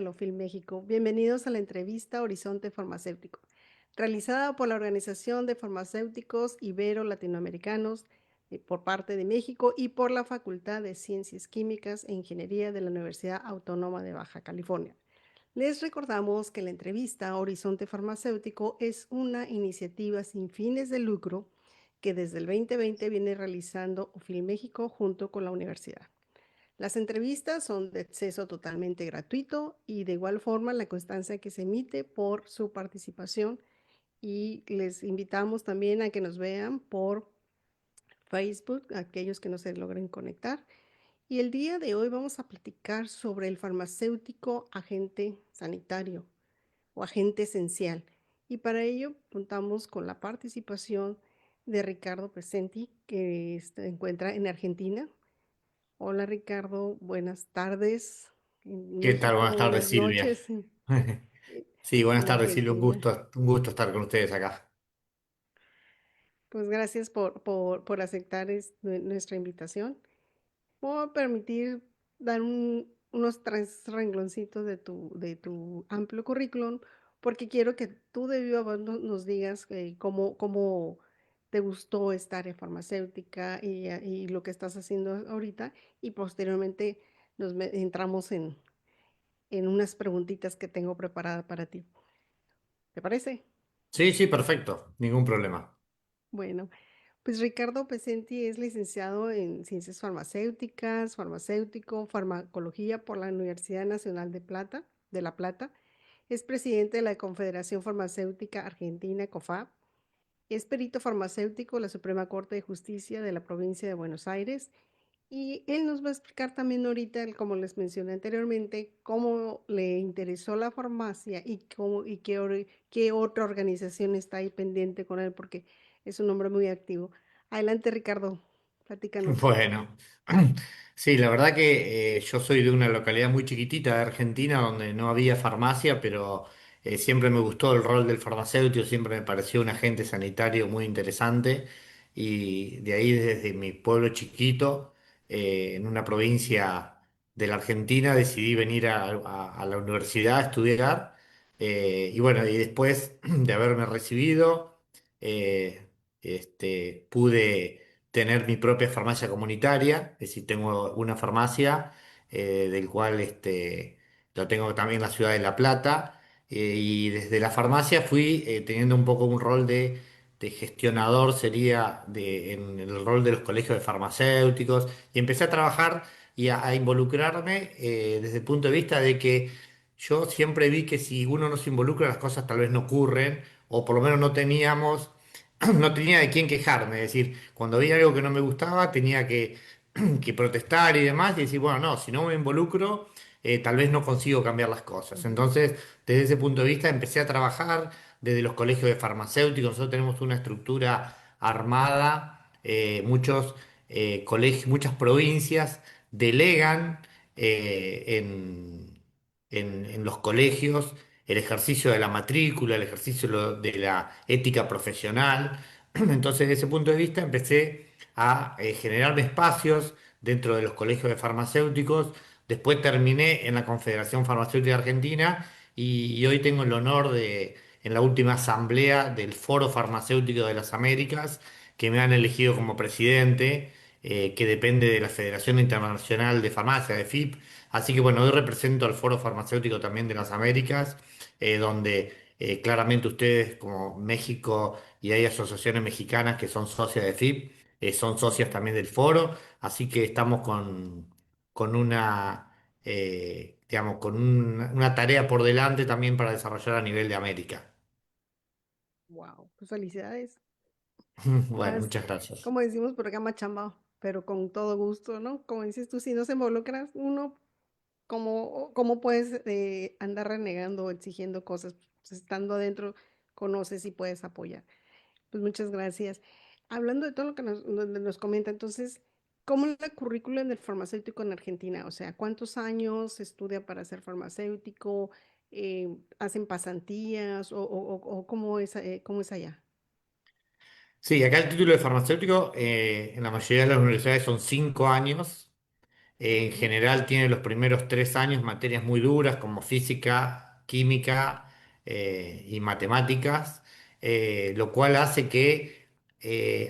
del OFIL México. Bienvenidos a la entrevista Horizonte Farmacéutico, realizada por la Organización de Farmacéuticos Ibero-Latinoamericanos por parte de México y por la Facultad de Ciencias Químicas e Ingeniería de la Universidad Autónoma de Baja California. Les recordamos que la entrevista Horizonte Farmacéutico es una iniciativa sin fines de lucro que desde el 2020 viene realizando OFIL México junto con la universidad. Las entrevistas son de acceso totalmente gratuito y de igual forma la constancia que se emite por su participación, y les invitamos también a que nos vean por Facebook, aquellos que no se logren conectar. Y el día de hoy vamos a platicar sobre el farmacéutico agente sanitario o agente esencial. Y para ello contamos con la participación de Ricardo Pesenti, que se encuentra en Argentina. Hola Ricardo, buenas tardes en ¿Qué tal? México, Buenas tardes, buenas Silvia. noches Sí, buenas en tardes, Silvia. Argentina. Un gusto estar con ustedes acá. Pues gracias por aceptar nuestra invitación. Me voy a permitir dar unos tres rengloncitos de tu amplio currículum, porque quiero que tú de viva voz nos digas cómo te gustó esta área farmacéutica y lo que estás haciendo ahorita, y posteriormente entramos en unas preguntitas que tengo preparadas para ti. ¿Te parece? Sí, sí, perfecto. Ningún problema. Bueno, pues Ricardo Pesenti es licenciado en Ciencias Farmacéuticas, farmacéutico, farmacología por la Universidad Nacional de La Plata. Es presidente de la Confederación Farmacéutica Argentina, COFAP. Es perito farmacéutico de la Suprema Corte de Justicia de la provincia de Buenos Aires. Y él nos va a explicar también ahorita, como les mencioné anteriormente, cómo le interesó la farmacia y qué otra organización está ahí pendiente con él, porque es un hombre muy activo. Adelante, Ricardo, platícanos. Bueno, sí, la verdad que yo soy de una localidad muy chiquitita de Argentina donde no había farmacia, pero siempre me gustó el rol del farmacéutico, siempre me pareció un agente sanitario muy interesante y de ahí desde mi pueblo chiquito, en una provincia de la Argentina, decidí venir a la universidad a estudiar y bueno, y después de haberme recibido, pude tener mi propia farmacia comunitaria, es decir, tengo una farmacia del cual lo tengo también en la ciudad de La Plata, y desde la farmacia fui teniendo un poco un rol de gestionador, sería en el rol de los colegios de farmacéuticos, y empecé a trabajar y a involucrarme desde el punto de vista de que yo siempre vi que si uno no se involucra las cosas tal vez no ocurren, o por lo menos no teníamos no tenía de quién quejarme, es decir, cuando había algo que no me gustaba tenía que protestar y demás y decir, bueno, no, si no me involucro, tal vez no consigo cambiar las cosas. Ujú. Entonces, desde ese punto de vista, empecé a trabajar desde los colegios de farmacéuticos. Nosotros tenemos una estructura armada, muchos colegios, muchas provincias delegan en los colegios el ejercicio de la matrícula, el ejercicio de la ética profesional. Entonces, desde ese punto de vista, empecé a generarme espacios dentro de los colegios de farmacéuticos. Después terminé en la Confederación Farmacéutica Argentina y hoy tengo el honor de, en la última asamblea del Foro Farmacéutico de las Américas, que me han elegido como presidente, que depende de la Federación Internacional de Farmacia, de FIP. Así que bueno, hoy represento al Foro Farmacéutico también de las Américas, donde claramente ustedes como México y hay asociaciones mexicanas que son socias de FIP, son socias también del foro, así que estamos con una, digamos, una tarea por delante también para desarrollar a nivel de América. Wow, pues felicidades. Bueno, Más, muchas gracias. como decimos por acá, machamba, pero con todo gusto, ¿no? Como dices tú, si no se involucras, uno, ¿cómo puedes andar renegando o exigiendo cosas? Pues, estando adentro, conoces y puedes apoyar. Pues muchas gracias. Hablando de todo lo que nos comenta, entonces, ¿cómo es la currícula del farmacéutico en Argentina? O sea, ¿cuántos años se estudia para ser farmacéutico? ¿Hacen pasantías o cómo es allá? Sí, acá el título de farmacéutico en la mayoría de las universidades son 5 años. En general tiene los primeros 3 años materias muy duras como física, química y matemáticas, lo cual hace que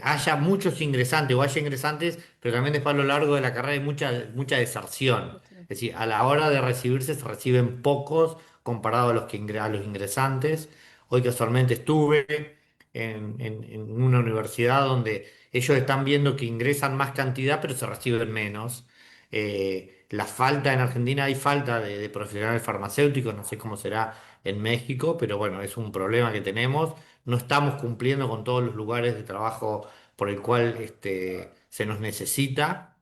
haya muchos ingresantes o haya ingresantes, pero también después a lo largo de la carrera hay mucha deserción. Otra. Es decir, a la hora de recibirse se reciben pocos comparado a a los ingresantes. Hoy casualmente estuve en una universidad donde ellos están viendo que ingresan más cantidad, pero se reciben menos. La falta en Argentina, hay falta de profesionales farmacéuticos, no sé cómo será en México, pero bueno, es un problema que tenemos. No estamos cumpliendo con todos los lugares de trabajo por el cual se nos necesita.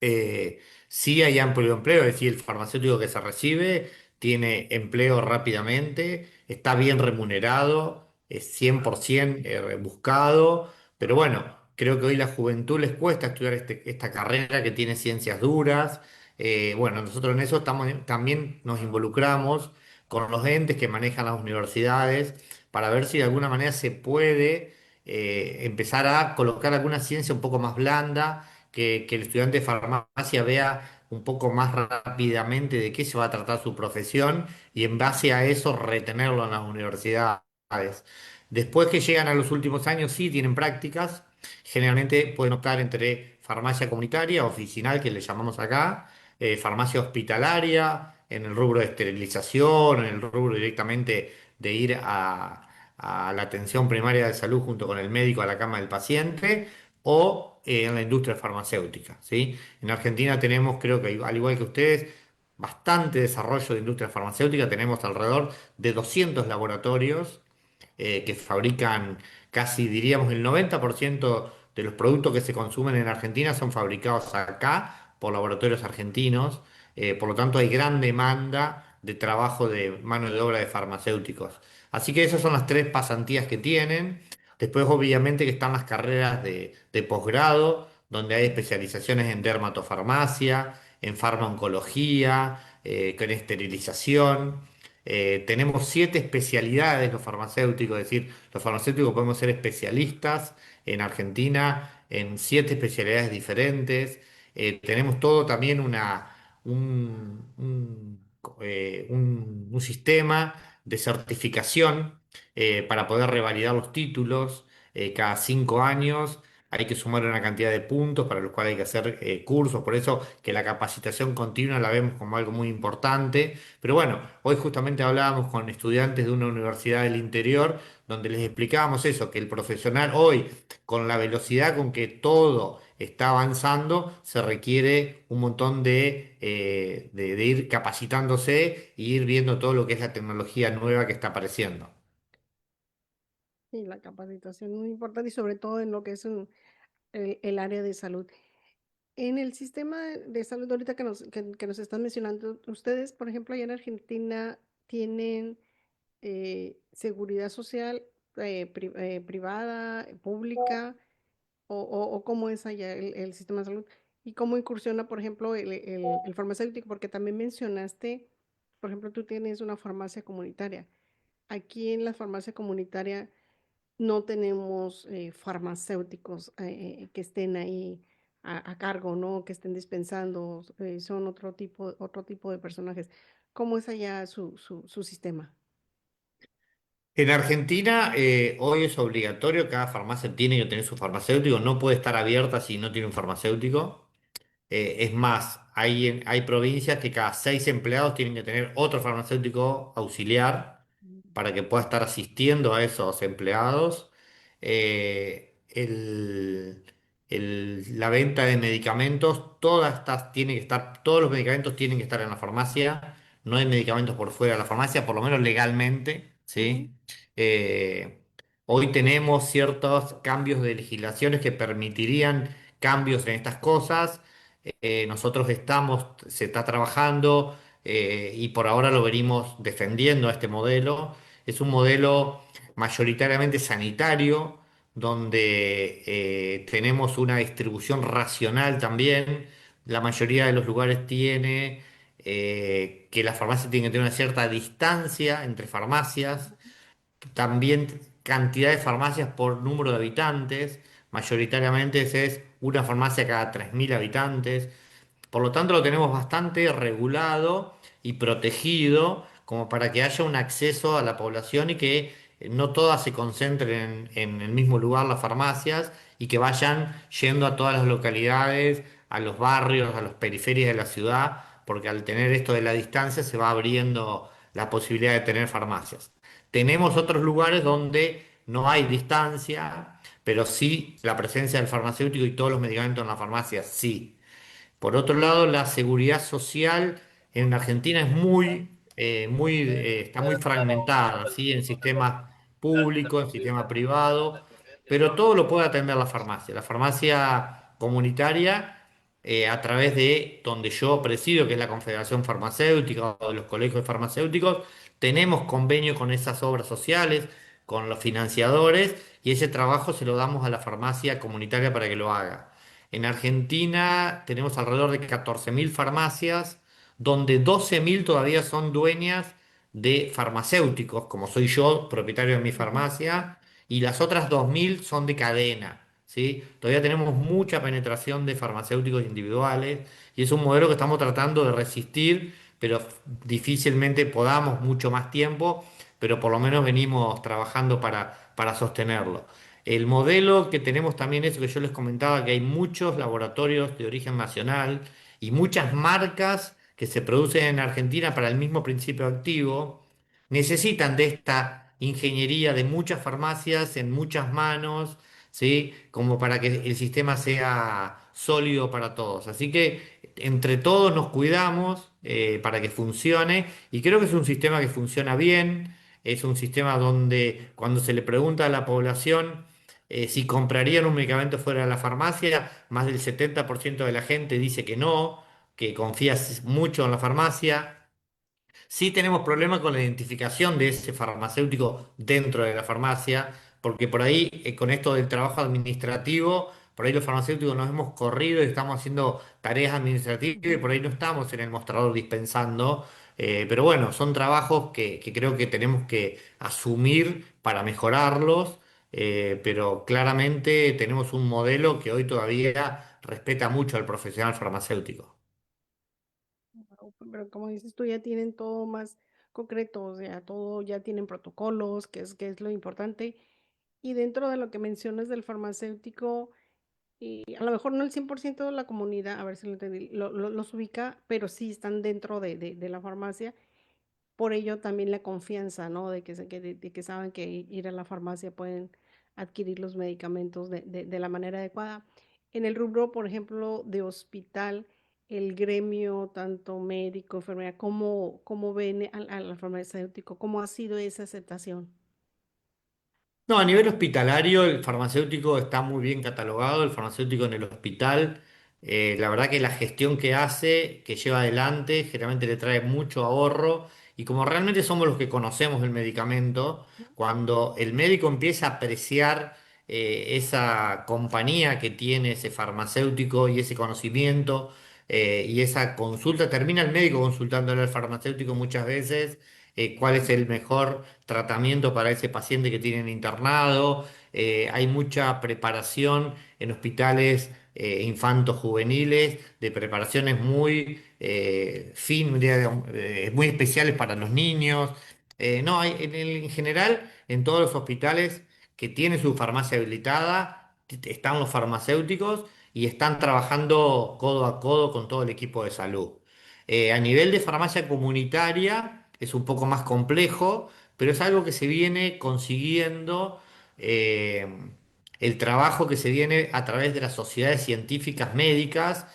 Sí hay amplio empleo, es decir, el farmacéutico que se recibe tiene empleo rápidamente, está bien remunerado, es 100% buscado, pero bueno, creo que hoy la juventud les cuesta estudiar esta carrera que tiene ciencias duras. Bueno, nosotros en eso también nos involucramos con los entes que manejan las universidades para ver si de alguna manera se puede empezar a colocar alguna ciencia un poco más blanda que el estudiante de farmacia vea un poco más rápidamente de qué se va a tratar su profesión y en base a eso retenerlo en las universidades. Después que llegan a los últimos años, sí tienen prácticas. Generalmente pueden optar entre farmacia comunitaria, oficinal, que le llamamos acá, farmacia hospitalaria, en el rubro de esterilización, en el rubro directamente de ir a la atención primaria de salud junto con el médico a la cama del paciente o en la industria farmacéutica, ¿sí? En Argentina tenemos, creo que al igual que ustedes, bastante desarrollo de industria farmacéutica. Tenemos alrededor de 200 laboratorios que fabrican casi, diríamos, el 90% de los productos que se consumen en Argentina son fabricados acá por laboratorios argentinos. Por lo tanto, hay gran demanda de trabajo de mano de obra de farmacéuticos. Así que esas son las tres pasantías que tienen. Después, obviamente, que están las carreras de posgrado, donde hay especializaciones en dermatofarmacia, en farmacología, con esterilización. Tenemos 7 especialidades los farmacéuticos, es decir, los farmacéuticos podemos ser especialistas en Argentina en 7 especialidades diferentes. Tenemos todo también un sistema de certificación para poder revalidar los títulos cada 5 años. Hay que sumar una cantidad de puntos para los cuales hay que hacer cursos, por eso que la capacitación continua la vemos como algo muy importante. Pero bueno, hoy justamente hablábamos con estudiantes de una universidad del interior donde les explicábamos eso, que el profesional hoy, con la velocidad con que todo está avanzando, se requiere un montón de ir capacitándose e ir viendo todo lo que es la tecnología nueva que está apareciendo. Sí, la capacitación es muy importante y sobre todo en lo que es el área de salud. En el sistema de salud ahorita que nos están mencionando, ustedes, por ejemplo, allá en Argentina tienen seguridad social privada, pública, o cómo es allá el sistema de salud y cómo incursiona, por ejemplo, el farmacéutico, porque también mencionaste, por ejemplo, tú tienes una farmacia comunitaria. Aquí en la farmacia comunitaria no tenemos farmacéuticos que estén ahí a cargo, ¿no? Que estén dispensando, son otro tipo de personajes. ¿Cómo es allá su sistema? En Argentina, hoy es obligatorio, cada farmacia tiene que tener su farmacéutico, no puede estar abierta si no tiene un farmacéutico. Es más, hay provincias que cada 6 empleados tienen que tener otro farmacéutico auxiliar para que pueda estar asistiendo a esos empleados. La venta de medicamentos, todos los medicamentos tienen que estar en la farmacia. No hay medicamentos por fuera de la farmacia, por lo menos legalmente, Ujú, ¿sí? Eh, Hoy tenemos ciertos cambios de legislaciones que permitirían cambios en estas cosas. Se está trabajando y por ahora lo venimos defendiendo a este modelo. Es un modelo mayoritariamente sanitario, donde tenemos una distribución racional también. La mayoría de los lugares tiene que las farmacias tienen que tener una cierta distancia entre farmacias, también cantidad de farmacias por número de habitantes. Mayoritariamente es una farmacia cada 3.000 habitantes. Por lo tanto, lo tenemos bastante regulado y protegido como para que haya un acceso a la población y que no todas se concentren en el mismo lugar las farmacias y que vayan yendo a todas las localidades, a los barrios, a las periferias de la ciudad, porque al tener esto de la distancia se va abriendo la posibilidad de tener farmacias. Tenemos otros lugares donde no hay distancia, pero sí la presencia del farmacéutico y todos los medicamentos en la farmacia, sí. Por otro lado, la seguridad social en Argentina es está muy fragmentada, ¿sí? En sistemas públicos, en sistema privado, pero todo lo puede atender la farmacia. La farmacia comunitaria, a través de donde yo presido, que es la Confederación Farmacéutica o de los colegios farmacéuticos, tenemos convenio con esas obras sociales, con los financiadores, y ese trabajo se lo damos a la farmacia comunitaria para que lo haga. En Argentina tenemos alrededor de 14.000 farmacias, donde 12.000 todavía son dueñas de farmacéuticos, como soy yo, propietario de mi Ujú. farmacia, y las otras 2.000 son de cadena, ¿sí? Todavía tenemos mucha penetración de farmacéuticos individuales y es un modelo que estamos tratando de resistir, pero difícilmente podamos mucho más tiempo, pero por lo menos venimos trabajando para sostenerlo. El modelo que tenemos también es lo que yo les comentaba, que hay muchos laboratorios de origen nacional y muchas marcas que se producen en Argentina para el mismo principio activo, necesitan de esta ingeniería de muchas farmacias en muchas manos, ¿sí? Como para que el sistema sea sólido para todos. Así que entre todos nos cuidamos para que funcione y creo que es un sistema que funciona bien, es un sistema donde cuando se le pregunta a la población, si comprarían un medicamento fuera de la farmacia, más del 70% de la gente dice que no, que confía mucho en la farmacia. Sí tenemos problemas con la identificación de ese farmacéutico dentro de la farmacia, porque por ahí, con esto del trabajo administrativo, por ahí los farmacéuticos nos hemos corrido y estamos haciendo tareas administrativas y Ujú. por ahí no estamos en el mostrador dispensando. Pero bueno, son trabajos que creo que tenemos que asumir para mejorarlos, pero claramente tenemos un modelo que hoy todavía respeta mucho al profesional farmacéutico. Guau, pero como dices tú, ya tienen todo más concreto, o sea, todo ya tienen protocolos, que es lo importante. Y dentro de lo que mencionas del farmacéutico, y a lo mejor no el 100% de la comunidad, a ver si lo entendí, los ubica, pero sí están dentro de la farmacia. Por ello también la confianza, ¿no? De que saben que ir a la farmacia pueden adquirir los medicamentos de la manera adecuada. En el rubro, por ejemplo, de hospital, el gremio, tanto médico, enfermera, cómo ven al farmacéutico? ¿Cómo ha sido esa aceptación? No, a nivel hospitalario el farmacéutico está muy bien catalogado, el farmacéutico en el hospital, la verdad que la gestión que hace, que lleva adelante, generalmente le trae mucho ahorro y como realmente somos los que conocemos el medicamento, cuando el médico empieza a apreciar esa compañía que tiene ese farmacéutico y ese conocimiento y esa consulta, termina el médico consultándole al farmacéutico muchas veces cuál es el mejor tratamiento para ese paciente que tienen internado. Hay mucha preparación en hospitales infantos juveniles, de preparaciones muy muy especiales para los niños. No, en general, en todos los hospitales que tienen su farmacia habilitada, están los farmacéuticos y están trabajando codo a codo con todo el equipo de salud. A nivel de farmacia comunitaria es un poco más complejo, pero es algo que se viene consiguiendo, eh, el trabajo que se viene a través de las sociedades científicas médicas.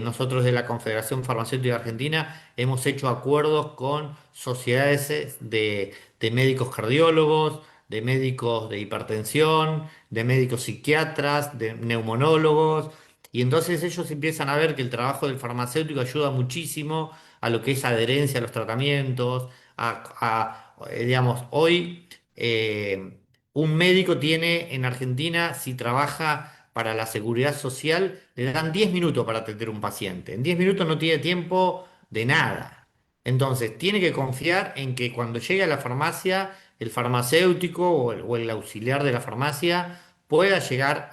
Nosotros de la Confederación Farmacéutica Argentina hemos hecho acuerdos con sociedades de médicos cardiólogos, de médicos de hipertensión, de médicos psiquiatras, de neumonólogos. Y entonces ellos empiezan a ver que el trabajo del farmacéutico ayuda muchísimo a lo que es adherencia a los tratamientos, digamos, hoy un médico tiene en Argentina, si trabaja para la seguridad social, le dan 10 minutos para atender un paciente. En 10 minutos no tiene tiempo de nada. Entonces, tiene que confiar en que cuando llegue a la farmacia, el farmacéutico o el auxiliar de la farmacia pueda llegar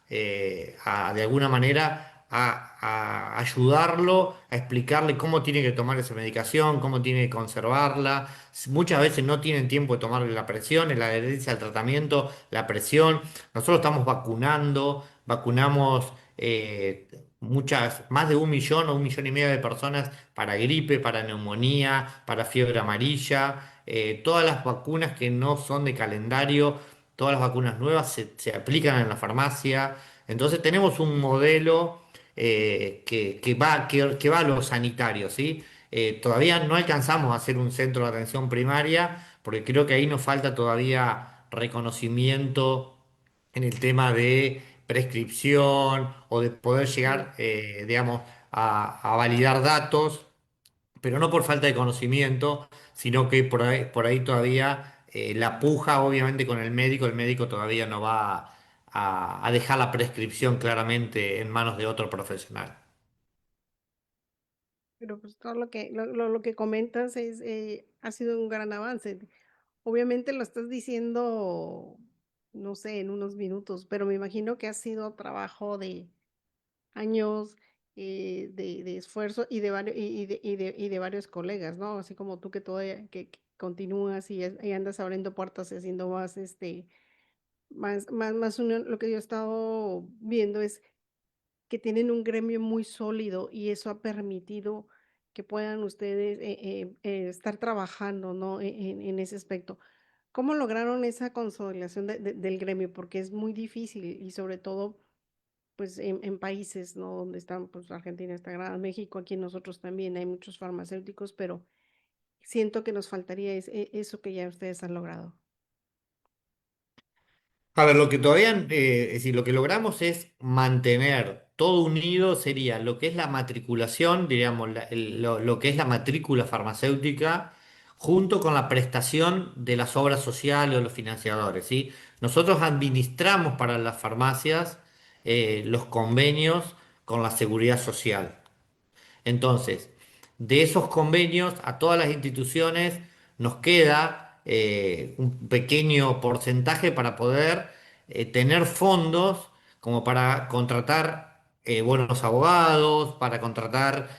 de alguna manera a ayudarlo, a explicarle cómo tiene que tomar esa medicación, cómo tiene que conservarla. Muchas veces no tienen tiempo de tomarle la presión, la adherencia al tratamiento, la presión. Nosotros estamos vacunando, vacunamos más de 1 millón o 1,5 millones de personas para gripe, para neumonía, para fiebre amarilla. Todas las vacunas que no son de calendario, todas las vacunas nuevas se aplican en la farmacia. Entonces tenemos un modelo que va a lo sanitario, ¿sí? Todavía no alcanzamos a hacer un centro de atención primaria porque creo que ahí nos falta todavía reconocimiento en el tema de prescripción o de poder Sí. llegar, digamos, a validar datos, pero no por falta de conocimiento, sino que por ahí todavía la puja, obviamente, con el médico todavía no va a dejar la prescripción claramente en manos de otro profesional. Pero pues todo lo que comentas ha sido un gran avance. Obviamente lo estás diciendo, no sé, en unos minutos, pero me imagino que ha sido trabajo de años, de esfuerzo y de varios, y de varios colegas, ¿no? Así como tú que todavía que continúas y andas abriendo puertas y haciendo más, más unión. Lo que yo he estado viendo es que tienen un gremio muy sólido y eso ha permitido que puedan ustedes estar trabajando, ¿no? En ese aspecto. ¿Cómo lograron esa consolidación del gremio? Porque es muy difícil y sobre todo, pues en países, ¿no? Donde están, pues Argentina está grande, México, aquí nosotros también hay muchos farmacéuticos, pero siento que nos faltaría eso que ya ustedes han logrado. A ver, lo que todavía, es decir, lo que logramos es mantener todo unido, sería lo que es la matriculación, diríamos, lo que es la matrícula farmacéutica, junto con la prestación de las obras sociales o los financiadores, ¿sí? Nosotros administramos para las farmacias los convenios con la seguridad social. Entonces, de esos convenios a todas las instituciones nos queda un pequeño porcentaje para poder tener fondos como para contratar buenos abogados, para contratar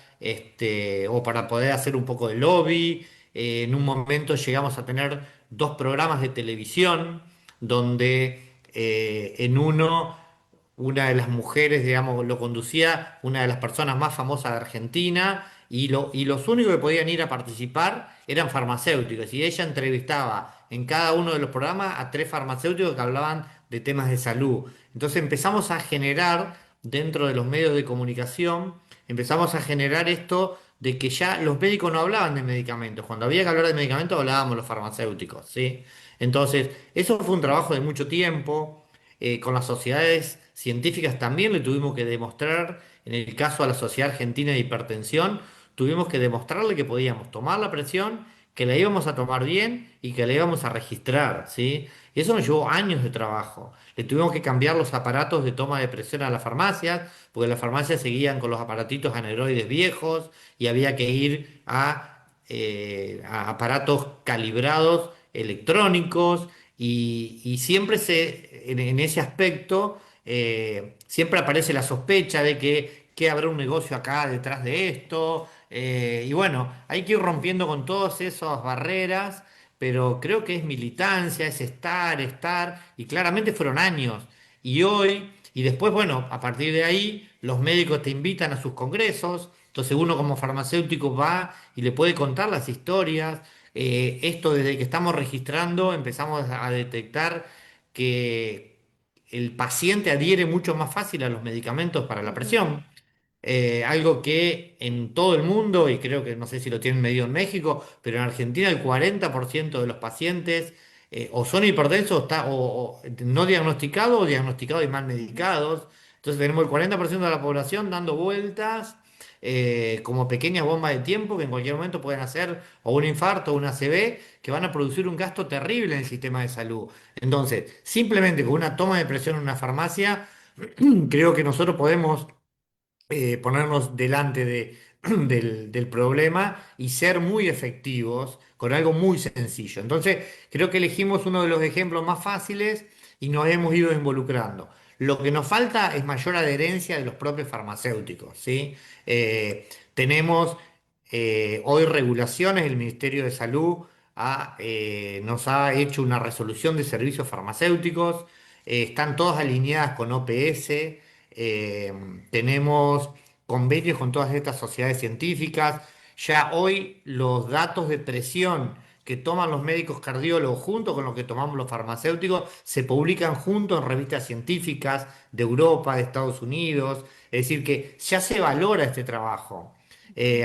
o para poder hacer un poco de lobby. En un momento llegamos a tener 2 programas de televisión donde en uno una de las mujeres, digamos, lo conducía una de las personas más famosas de Argentina y los únicos que podían ir a participar eran farmacéuticos y ella entrevistaba en cada uno de los programas a 3 farmacéuticos que hablaban de temas de salud. Entonces empezamos a generar dentro de los medios de comunicación, empezamos a generar esto de que ya los médicos no hablaban de medicamentos. Cuando había que hablar de medicamentos hablábamos los farmacéuticos, ¿sí? Entonces, eso fue un trabajo de mucho tiempo. Con las sociedades científicas también le tuvimos que demostrar, en el caso a la Sociedad Argentina de Hipertensión, tuvimos que demostrarle que podíamos tomar la presión, que la íbamos a tomar bien y que la íbamos a registrar, ¿sí? Y eso nos llevó años de trabajo. Le tuvimos que cambiar los aparatos de toma de presión a las farmacias, porque las farmacias seguían con los aparatitos aneroides viejos y había que ir a aparatos calibrados electrónicos y siempre en ese aspecto siempre aparece la sospecha de que habrá un negocio acá detrás de esto. Y bueno, hay que ir rompiendo con todas esas barreras, pero creo que es militancia, es estar, y claramente fueron años. Y hoy, y después, bueno, a partir de ahí, los médicos te invitan a sus congresos, entonces uno como farmacéutico va y le puede contar las historias. Esto desde que estamos registrando empezamos a detectar que el paciente adhiere mucho más fácil a los medicamentos para la Ujú. presión. Algo que en todo el mundo, y creo que no sé si lo tienen medido en México, pero en Argentina el 40% de los pacientes o son hipertensos o no diagnosticados o diagnosticados y mal medicados. Entonces tenemos el 40% de la población dando vueltas como pequeñas bombas de tiempo que en cualquier momento pueden hacer o un infarto o una ACV que van a producir un gasto terrible en el sistema de salud. Entonces, simplemente con una toma de presión en una farmacia, creo que nosotros podemos ponernos delante del problema y ser muy efectivos con algo muy sencillo. Entonces, creo que elegimos uno de los ejemplos más fáciles y nos hemos ido involucrando. Lo que nos falta es mayor adherencia de los propios farmacéuticos, ¿sí? Tenemos hoy regulaciones, el Ministerio de Salud nos ha hecho una resolución de servicios farmacéuticos, están todas alineadas con OPS, tenemos convenios con todas estas sociedades científicas. Ya hoy los datos de presión que toman los médicos cardiólogos junto con los que tomamos los farmacéuticos se publican juntos en revistas científicas de Europa, de Estados Unidos. Es decir, que ya se valora este trabajo.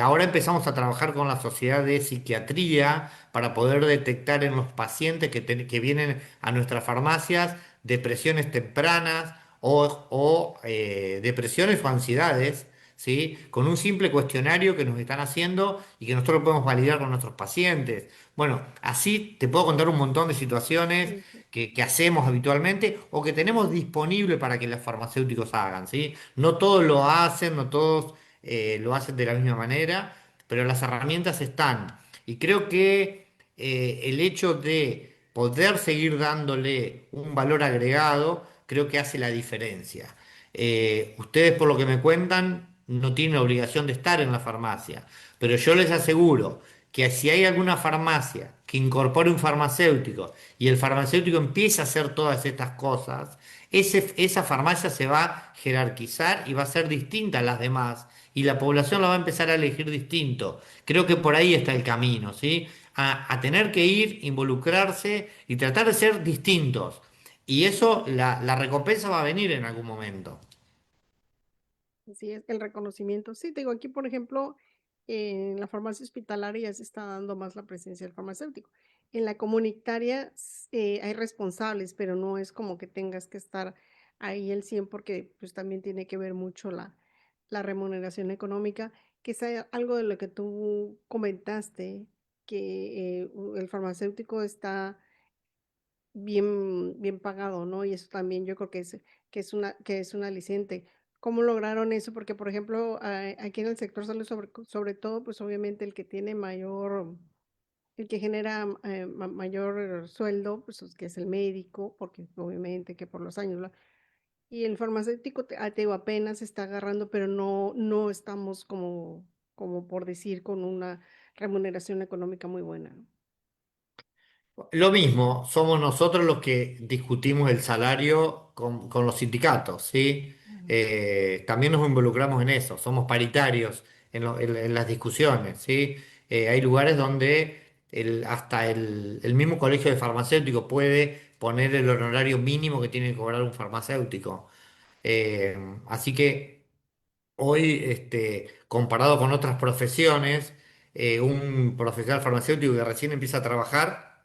Ahora empezamos a trabajar con la Sociedad de Psiquiatría para poder detectar en los pacientes que vienen a nuestras farmacias depresiones tempranas o depresiones o ansiedades, ¿sí? Con un simple cuestionario que nos están haciendo y que nosotros podemos validar con nuestros pacientes. Bueno, así te puedo contar un montón de situaciones Sí, sí. que hacemos habitualmente o que tenemos disponible para que los farmacéuticos hagan, ¿sí? No todos lo hacen, no todos lo hacen de la misma manera, pero las herramientas están. Y creo que el hecho de poder seguir dándole un valor agregado, creo que hace la diferencia. Ustedes, por lo que me cuentan, no tienen obligación de estar en la farmacia, pero yo les aseguro que si hay alguna farmacia que incorpore un farmacéutico y el farmacéutico empieza a hacer todas estas cosas, esa farmacia se va a jerarquizar y va a ser distinta a las demás y la población la va a empezar a elegir distinto. Creo que por ahí está el camino, ¿sí? A tener que ir, involucrarse y tratar de ser distintos. Y eso, la recompensa va a venir en algún momento. Así es, el reconocimiento. Sí, te digo, aquí, por ejemplo, en la farmacia hospitalaria ya se está dando más la presencia del farmacéutico. En la comunitaria hay responsables, pero no es como que tengas que estar ahí el 100 porque pues también tiene que ver mucho la remuneración económica, que es algo de lo que tú comentaste, que el farmacéutico está bien pagado, ¿no? Y eso también yo creo que es un aliciente. ¿Cómo lograron eso? Porque, por ejemplo, aquí en el sector salud, sobre todo, pues obviamente el que genera mayor sueldo, pues que es el médico, porque obviamente que por los años, ¿no? Y el farmacéutico, te digo, apenas está agarrando, pero no estamos como por decir con una remuneración económica muy buena, ¿no? Lo mismo, somos nosotros los que discutimos el salario con los sindicatos, ¿sí? Ujú. También nos involucramos en eso, somos paritarios en las discusiones, ¿sí? Hay lugares donde hasta el mismo colegio de farmacéuticos puede poner el honorario mínimo que tiene que cobrar un farmacéutico. Eh, Así que hoy, comparado con otras profesiones, un profesional farmacéutico que recién empieza a trabajar,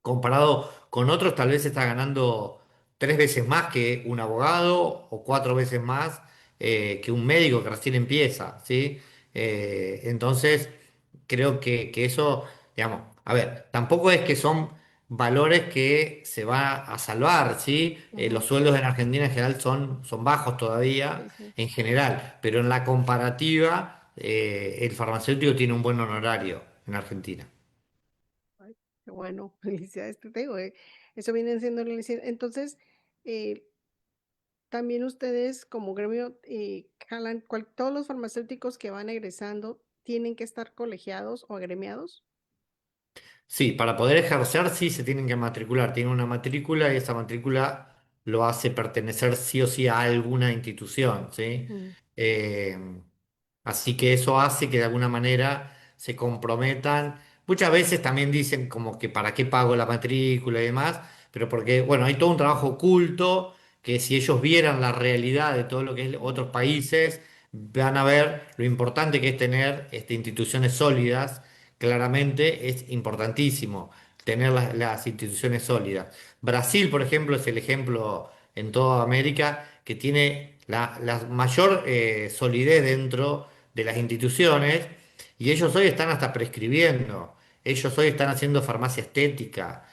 comparado con otros, tal vez está ganando 3 veces más que un abogado o 4 veces más que un médico que recién empieza, ¿sí? Entonces, creo que eso, digamos, a ver, tampoco es que son valores que se va a salvar, ¿sí? Los Ujú. sueldos en Argentina en general son bajos todavía, Sí, sí. en general, pero en la comparativa, el farmacéutico tiene un buen honorario en Argentina. Ay, qué bueno, felicidades, te digo, eso viene siendo la entonces, eh, también ustedes como gremio, jalan todos los farmacéuticos que van egresando tienen que estar colegiados o agremiados. Sí, para poder ejercer sí se tienen que matricular. Tienen una matrícula y esa matrícula lo hace pertenecer sí o sí a alguna institución, ¿sí? Ujú, Eh, Así que eso hace que de alguna manera se comprometan. Muchas veces también dicen como que para qué pago la matrícula y demás, pero porque, bueno, hay todo un trabajo oculto que si ellos vieran la realidad de todo lo que es otros países, van a ver lo importante que es tener instituciones sólidas. Claramente es importantísimo tener las instituciones sólidas. Brasil, por ejemplo, es el ejemplo en toda América que tiene la mayor solidez dentro de las instituciones y ellos hoy están hasta prescribiendo, ellos hoy están haciendo farmacia estética,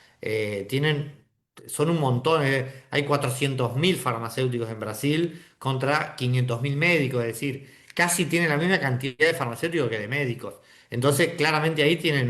son un montón, hay 400.000 farmacéuticos en Brasil contra 500.000 médicos, es decir, casi tienen la misma cantidad de farmacéuticos que de médicos. Entonces, claramente ahí tienen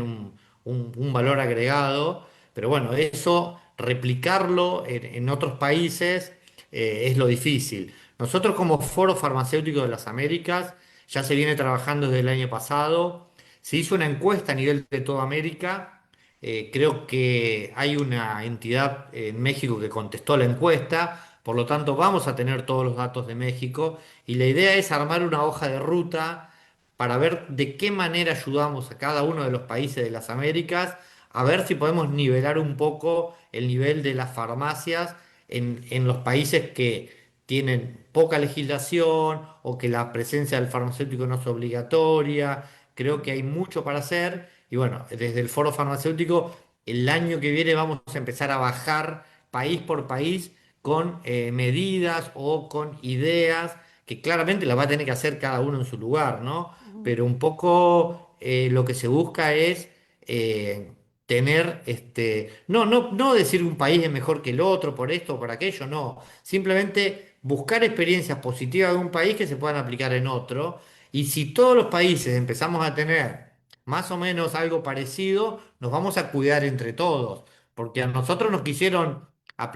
un valor agregado, pero bueno, eso replicarlo en otros países es lo difícil. Nosotros como Foro Farmacéutico de las Américas ya se viene trabajando desde el año pasado. Se hizo una encuesta a nivel de toda América. Creo que hay una entidad en México que contestó la encuesta, por lo tanto vamos a tener todos los datos de México y la idea es armar una hoja de ruta para ver de qué manera ayudamos a cada uno de los países de las Américas, a ver si podemos nivelar un poco el nivel de las farmacias en los países que tienen poca legislación o que la presencia del farmacéutico no es obligatoria. Creo que hay mucho para hacer y bueno, desde el Foro Farmacéutico el año que viene vamos a empezar a bajar país por país con medidas o con ideas que claramente las va a tener que hacer cada uno en su lugar, ¿no? Ujú, Pero un poco lo que se busca es eh, tener, no decir un país es mejor que el otro por esto o por aquello, no. Simplemente buscar experiencias positivas de un país que se puedan aplicar en otro. Y si todos los países empezamos a tener más o menos algo parecido, nos vamos a cuidar entre todos. Porque a nosotros nos quisieron, a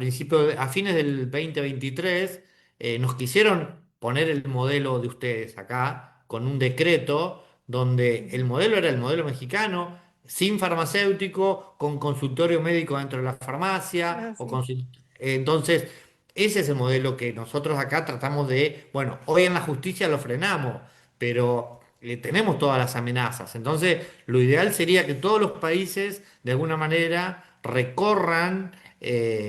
fines del 2023, nos quisieron poner el modelo de ustedes acá con un decreto donde el ujú. modelo era el modelo mexicano, sin farmacéutico, con consultorio médico dentro de la farmacia. Ah, sí. Entonces, ese es el modelo que nosotros acá tratamos de, bueno, hoy en la justicia lo frenamos, pero tenemos todas las amenazas. Entonces, lo ideal sería que todos los países, de alguna manera, recorran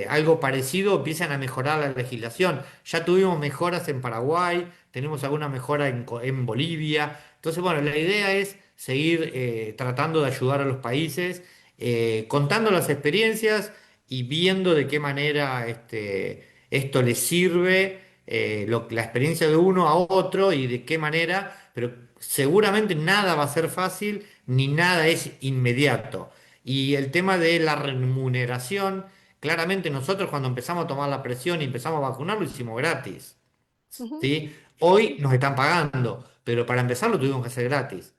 algo parecido, empiezan a mejorar la legislación. Ya tuvimos mejoras en Paraguay, tenemos alguna mejora en Bolivia. Entonces, bueno, la idea es seguir tratando de ayudar a los países, contando las experiencias y viendo de qué manera esto les sirve, la experiencia de uno a otro y de qué manera, pero seguramente nada va a ser fácil ni nada es inmediato. Y el tema de la remuneración, claramente nosotros cuando empezamos a tomar la presión y empezamos a vacunar lo hicimos gratis. Ujú, ¿Sí? Hoy sí. nos están pagando, pero para empezar lo tuvimos que hacer gratis.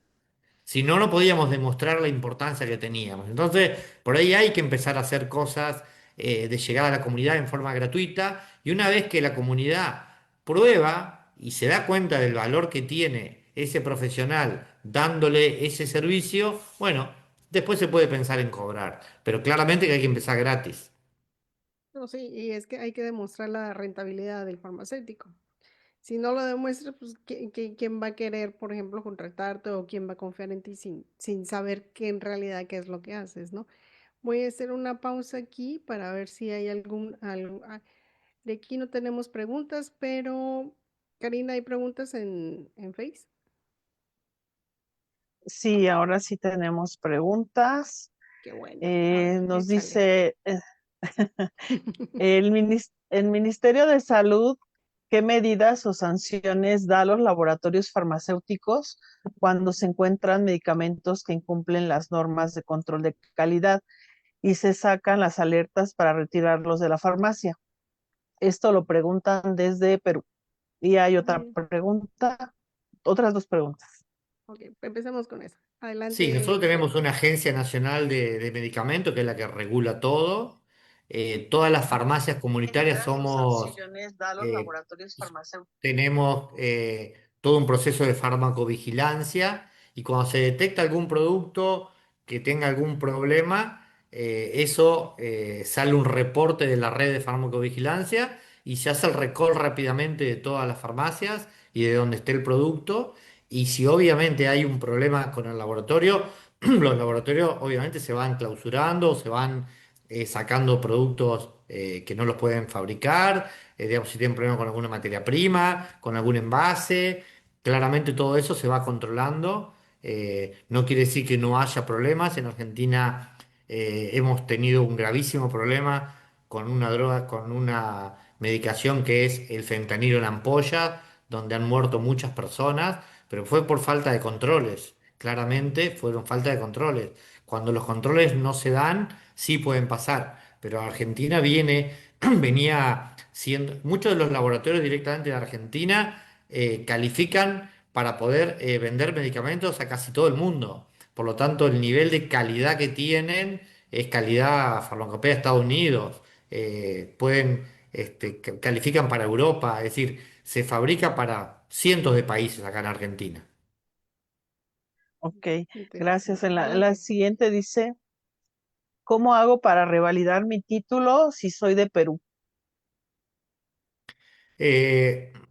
Si no, no podíamos demostrar la importancia que teníamos. Entonces, por ahí hay que empezar a hacer cosas de llegar a la comunidad en forma gratuita y una vez que la comunidad prueba y se da cuenta del valor que tiene ese profesional dándole ese servicio, bueno, después se puede pensar en cobrar, pero claramente que hay que empezar gratis. No, sí, y es que hay que demostrar la rentabilidad del farmacéutico. Si no lo demuestras, pues ¿quién va a querer, por ejemplo, contratarte o quién va a confiar en ti sin saber qué en realidad qué es lo que haces, ¿no? Voy a hacer una pausa aquí para ver si hay de aquí no tenemos preguntas, pero Karina, ¿hay preguntas en Face? Sí, ahora sí tenemos preguntas. Qué bueno. A ver, Nos échale. dice el Ministerio de Salud, ¿qué medidas o sanciones da a los laboratorios farmacéuticos cuando se encuentran medicamentos que incumplen las normas de control de calidad y se sacan las alertas para retirarlos de la farmacia? Esto lo preguntan desde Perú. Y hay otra Bien. pregunta, otras dos preguntas. Ok, empecemos con eso. Sí, Adelante, nosotros Giselle. tenemos una agencia nacional de medicamentos que es la que regula todo. Todas las farmacias comunitarias Medidas o somos sanciones da a los eh, laboratorios farmacéuticos. tenemos todo un proceso de farmacovigilancia y cuando se detecta algún producto que tenga algún problema, eso sale un reporte de la red de farmacovigilancia y se hace el recall rápidamente de todas las farmacias y de donde esté el producto. Y si obviamente hay un problema con el laboratorio, los laboratorios obviamente se van clausurando, se van sacando productos que no los pueden fabricar, digamos, si tienen problemas con alguna materia prima, con algún envase, claramente todo eso se va controlando. No quiere decir que no haya problemas. En Argentina hemos tenido un gravísimo problema con una droga, con una medicación que es el fentanilo en ampolla, donde han muerto muchas personas, pero fue por falta de controles. Claramente fueron falta de controles. Cuando los controles no se dan, sí pueden pasar. Pero Argentina venía siendo, muchos de los laboratorios directamente de Argentina califican para poder vender medicamentos a casi todo el mundo. Por lo tanto, el nivel de calidad que tienen es calidad farmacopea de Estados Unidos. Pueden califican para Europa, es decir, se fabrica para cientos de países acá en Argentina. Ok, gracias. Interesante. En la siguiente dice, ¿cómo hago para revalidar mi título si soy de Perú?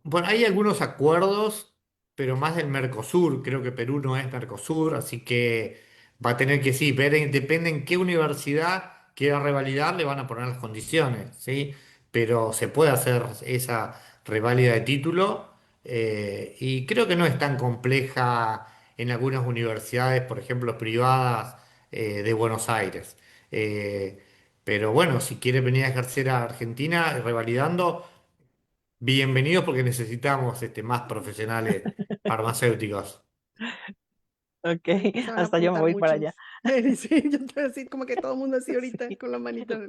Bueno, hay algunos acuerdos, pero más del Mercosur. Creo que Perú no es Mercosur, así que va a tener que, sí, ver, depende en qué universidad quiera revalidar, le van a poner las condiciones, ¿sí? Pero se puede hacer esa reválida de título, y creo que no es tan compleja en algunas universidades, por ejemplo, privadas, de Buenos Aires. Eh, pero bueno, si quiere venir a ejercer a Argentina revalidando, bienvenidos porque necesitamos más profesionales farmacéuticos. Ok, Se van a hasta yo me apuntar voy para allá. muchos. Sí, yo te voy a decir como que todo el mundo así ahorita Sí. con la manita.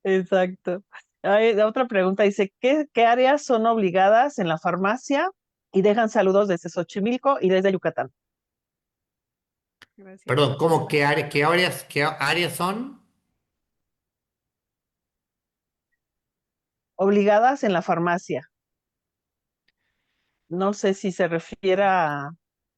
Exacto. Otra pregunta dice, ¿qué áreas son obligadas en la farmacia? Y dejan saludos desde Xochimilco y desde Yucatán. Gracias. Perdón, ¿cómo qué áreas son? Obligadas en la farmacia. No sé si se refiere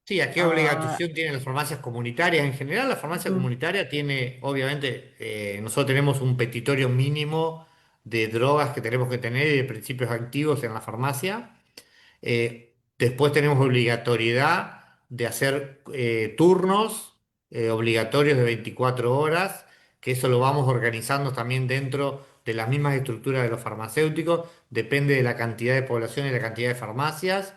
Sí, ¿a qué a- obligación tienen las farmacias comunitarias? En general, la farmacia ujú, comunitaria tiene, obviamente, nosotros tenemos un petitorio mínimo de drogas que tenemos que tener y de principios activos en la farmacia. Después tenemos obligatoriedad de hacer turnos obligatorios de 24 horas, que eso lo vamos organizando también dentro de las mismas estructuras de los farmacéuticos, depende de la cantidad de población y la cantidad de farmacias.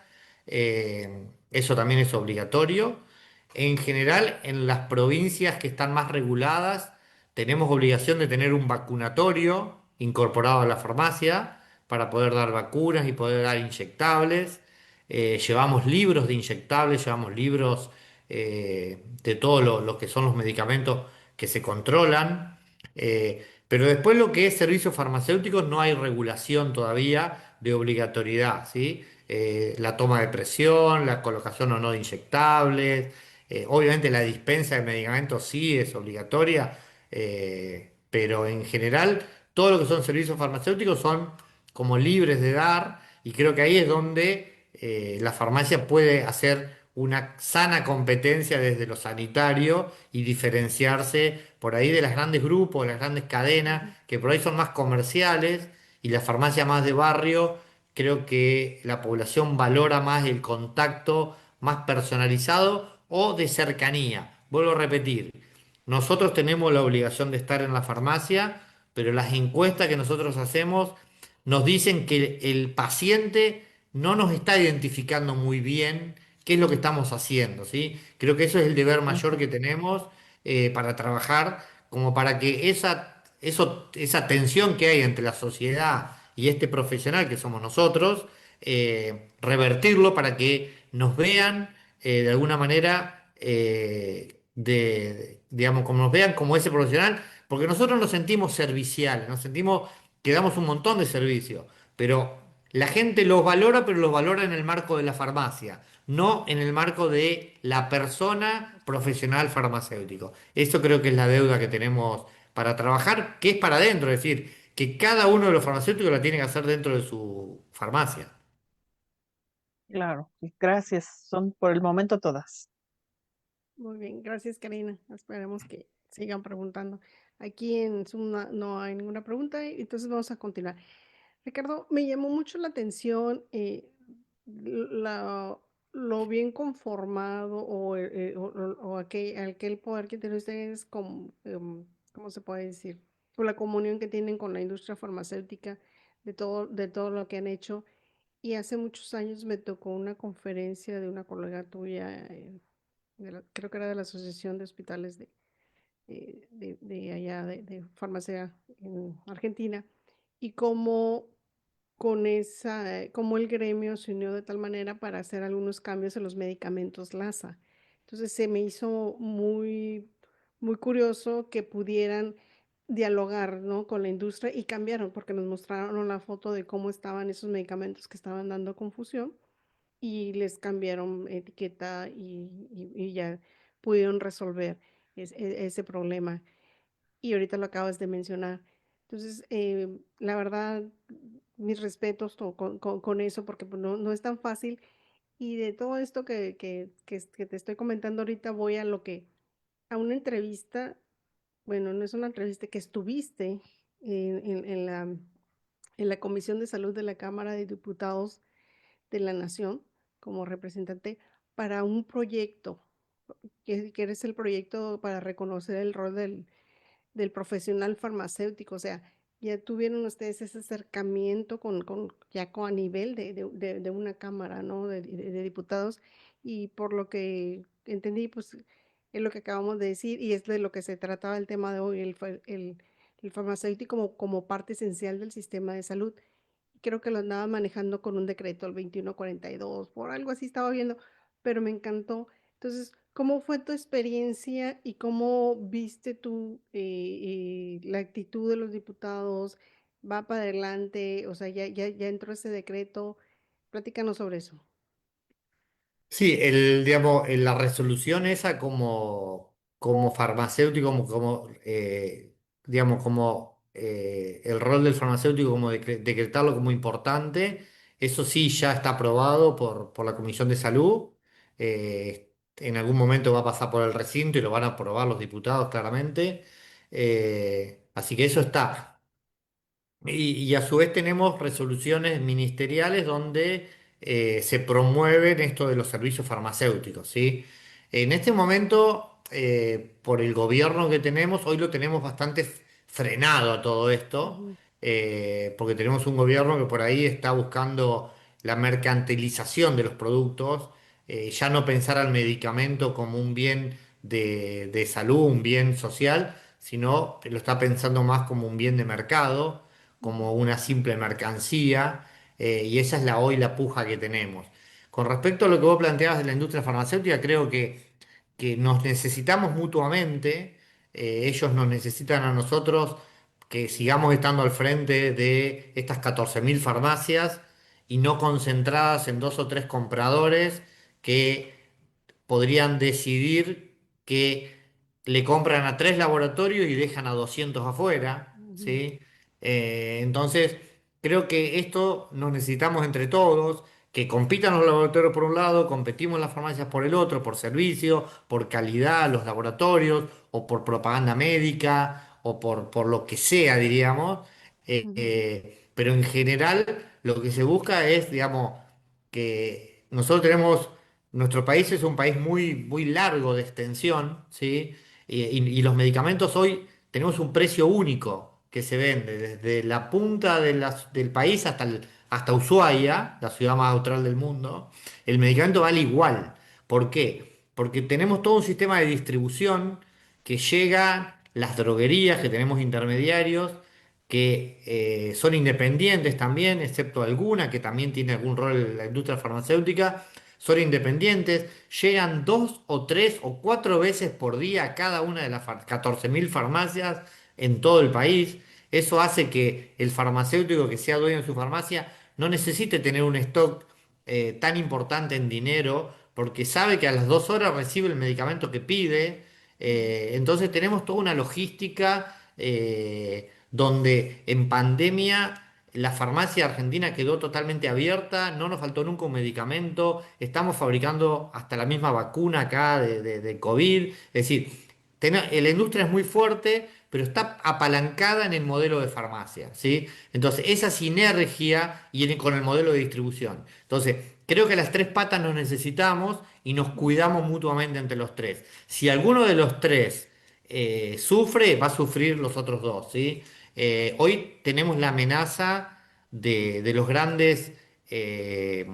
Eso también es obligatorio. En general, en las provincias que están más reguladas, tenemos obligación de tener un vacunatorio incorporado a la farmacia para poder dar vacunas y poder dar inyectables. Llevamos libros de inyectables, llevamos libros de todo lo que son los medicamentos que se controlan. Pero después lo que es servicios farmacéuticos no hay regulación todavía de obligatoriedad, ¿sí? La toma de presión, la colocación o no de inyectables, obviamente la dispensa de medicamentos sí es obligatoria, pero en general todo lo que son servicios farmacéuticos son como libres de dar, y creo que ahí es donde la farmacia puede hacer una sana competencia desde lo sanitario y diferenciarse por ahí de los grandes grupos, de las grandes cadenas, Ujú. que por ahí son más comerciales, y la farmacia más de barrio. Creo que la población valora más el contacto más personalizado o de cercanía. Vuelvo a repetir, nosotros tenemos la obligación de estar en la farmacia, pero las encuestas que nosotros hacemos nos dicen que el paciente no nos está identificando muy bien qué es lo que estamos haciendo, ¿sí? Creo que eso es el deber mayor ujú, que tenemos para trabajar, como para que esa tensión que hay entre la sociedad y este profesional que somos nosotros, revertirlo para que nos vean de alguna manera, digamos, como nos vean como ese profesional, porque nosotros nos sentimos serviciales, nos sentimos que damos un montón de servicios, pero la gente los valora, pero los valora en el marco de la farmacia, no en el marco de la persona profesional farmacéutico. Eso creo que es la deuda que tenemos para trabajar, que es para adentro, es decir, que cada uno de los farmacéuticos la tiene que hacer dentro de su farmacia. claro, y gracias. Son por el momento todas. Muy bien, gracias Karina. Esperemos que sigan preguntando. Aquí en Zoom no hay ninguna pregunta, entonces vamos a continuar. Ricardo, me llamó mucho la atención la- lo bien conformado o aquel poder que tienen ustedes, ¿cómo se puede decir? O la comunión que tienen con la industria farmacéutica, de todo lo que han hecho. Y hace muchos años me tocó una conferencia de una colega tuya, creo que era de la Asociación de Hospitales de allá, de farmacia en Argentina, y cómo el gremio se unió de tal manera para hacer algunos cambios en los medicamentos LASA. Entonces se me hizo muy curioso que pudieran dialogar, ¿no?, con la industria, y cambiaron porque nos mostraron la foto de cómo estaban esos medicamentos que estaban dando confusión, y les cambiaron etiqueta y ya pudieron resolver ese problema. y ahorita lo acabas de mencionar. Entonces, la verdad, mis respetos con eso, porque pues, no es tan fácil. Y de todo esto que te estoy comentando ahorita, voy a lo que, a una entrevista, bueno, no es una entrevista, que estuviste en la Comisión de Salud de la Cámara de Diputados de la Nación como representante para un proyecto, que eres el proyecto para reconocer el rol del profesional farmacéutico. O sea, ya tuvieron ustedes ese acercamiento ya a nivel de una cámara, ¿no? De diputados, y por lo que entendí, pues es lo que acabamos de decir y es de lo que se trataba el tema de hoy, el farmacéutico como parte esencial del sistema de salud. Creo que lo andaba manejando con un decreto, el 2142, por algo así estaba viendo, pero me encantó. Entonces, ¿cómo fue tu experiencia y cómo viste tú la actitud de los diputados? ¿Va para adelante? O sea, ya entró ese decreto. Platícanos sobre eso. Sí, digamos, la resolución esa como farmacéutico, digamos, el rol del farmacéutico, como decretarlo como importante, eso sí ya está aprobado por la Comisión de Salud. En algún momento va a pasar por el recinto y lo van a aprobar los diputados claramente. Así que eso está. Y a su vez tenemos resoluciones ministeriales donde se promueven esto de los servicios farmacéuticos, ¿sí? En este momento, por el gobierno que tenemos, hoy lo tenemos bastante frenado a todo esto, Ujú, porque tenemos un gobierno que por ahí está buscando la mercantilización de los productos, ya no pensar al medicamento como un bien de salud, un bien social, sino lo está pensando más como un bien de mercado, ujú, como una simple mercancía, y esa es hoy la puja que tenemos. Con respecto a lo que vos planteabas de la industria farmacéutica, creo que nos necesitamos mutuamente, ellos nos necesitan a nosotros, que sigamos estando al frente de estas 14.000 farmacias y no concentradas en dos o tres compradores que podrían decidir que le compran a tres laboratorios y dejan a 200 afuera, ujú, ¿sí? Entonces, creo que esto nos necesitamos entre todos, que compitan los laboratorios por un lado, competimos las farmacias por el otro, por servicio, por calidad, los laboratorios, o por propaganda médica, o por lo que sea, diríamos. ujú, Pero en general lo que se busca es, digamos, que nosotros tenemos nuestro país es un país muy, muy largo de extensión, ¿sí? Y los medicamentos hoy tenemos un precio único que se vende desde la punta del país hasta Ushuaia, la ciudad más austral del mundo. El medicamento vale igual. ¿Por qué? Porque tenemos todo un sistema de distribución que llega, las droguerías, que tenemos intermediarios, que son independientes también, excepto alguna que también tiene algún rol en la industria farmacéutica, son independientes, llegan dos o tres o cuatro veces por día a cada una de las 14.000 farmacias en todo el país. Eso hace que el farmacéutico que sea dueño de su farmacia no necesite tener un stock tan importante en dinero, porque sabe que a las 2 horas recibe el medicamento que pide. Entonces tenemos toda una logística donde en pandemia la farmacia argentina quedó totalmente abierta, no nos faltó nunca un medicamento, estamos fabricando hasta la misma vacuna acá de COVID. Es decir, la industria es muy fuerte, pero está apalancada en el modelo de farmacia, ¿sí? Entonces, esa sinergia y con el modelo de distribución. Entonces, creo que las tres patas nos necesitamos y nos ujú, cuidamos mutuamente entre los tres. Si alguno de los tres sufre, va a sufrir los otros dos, ¿sí? Hoy tenemos la amenaza de los grandes, eh,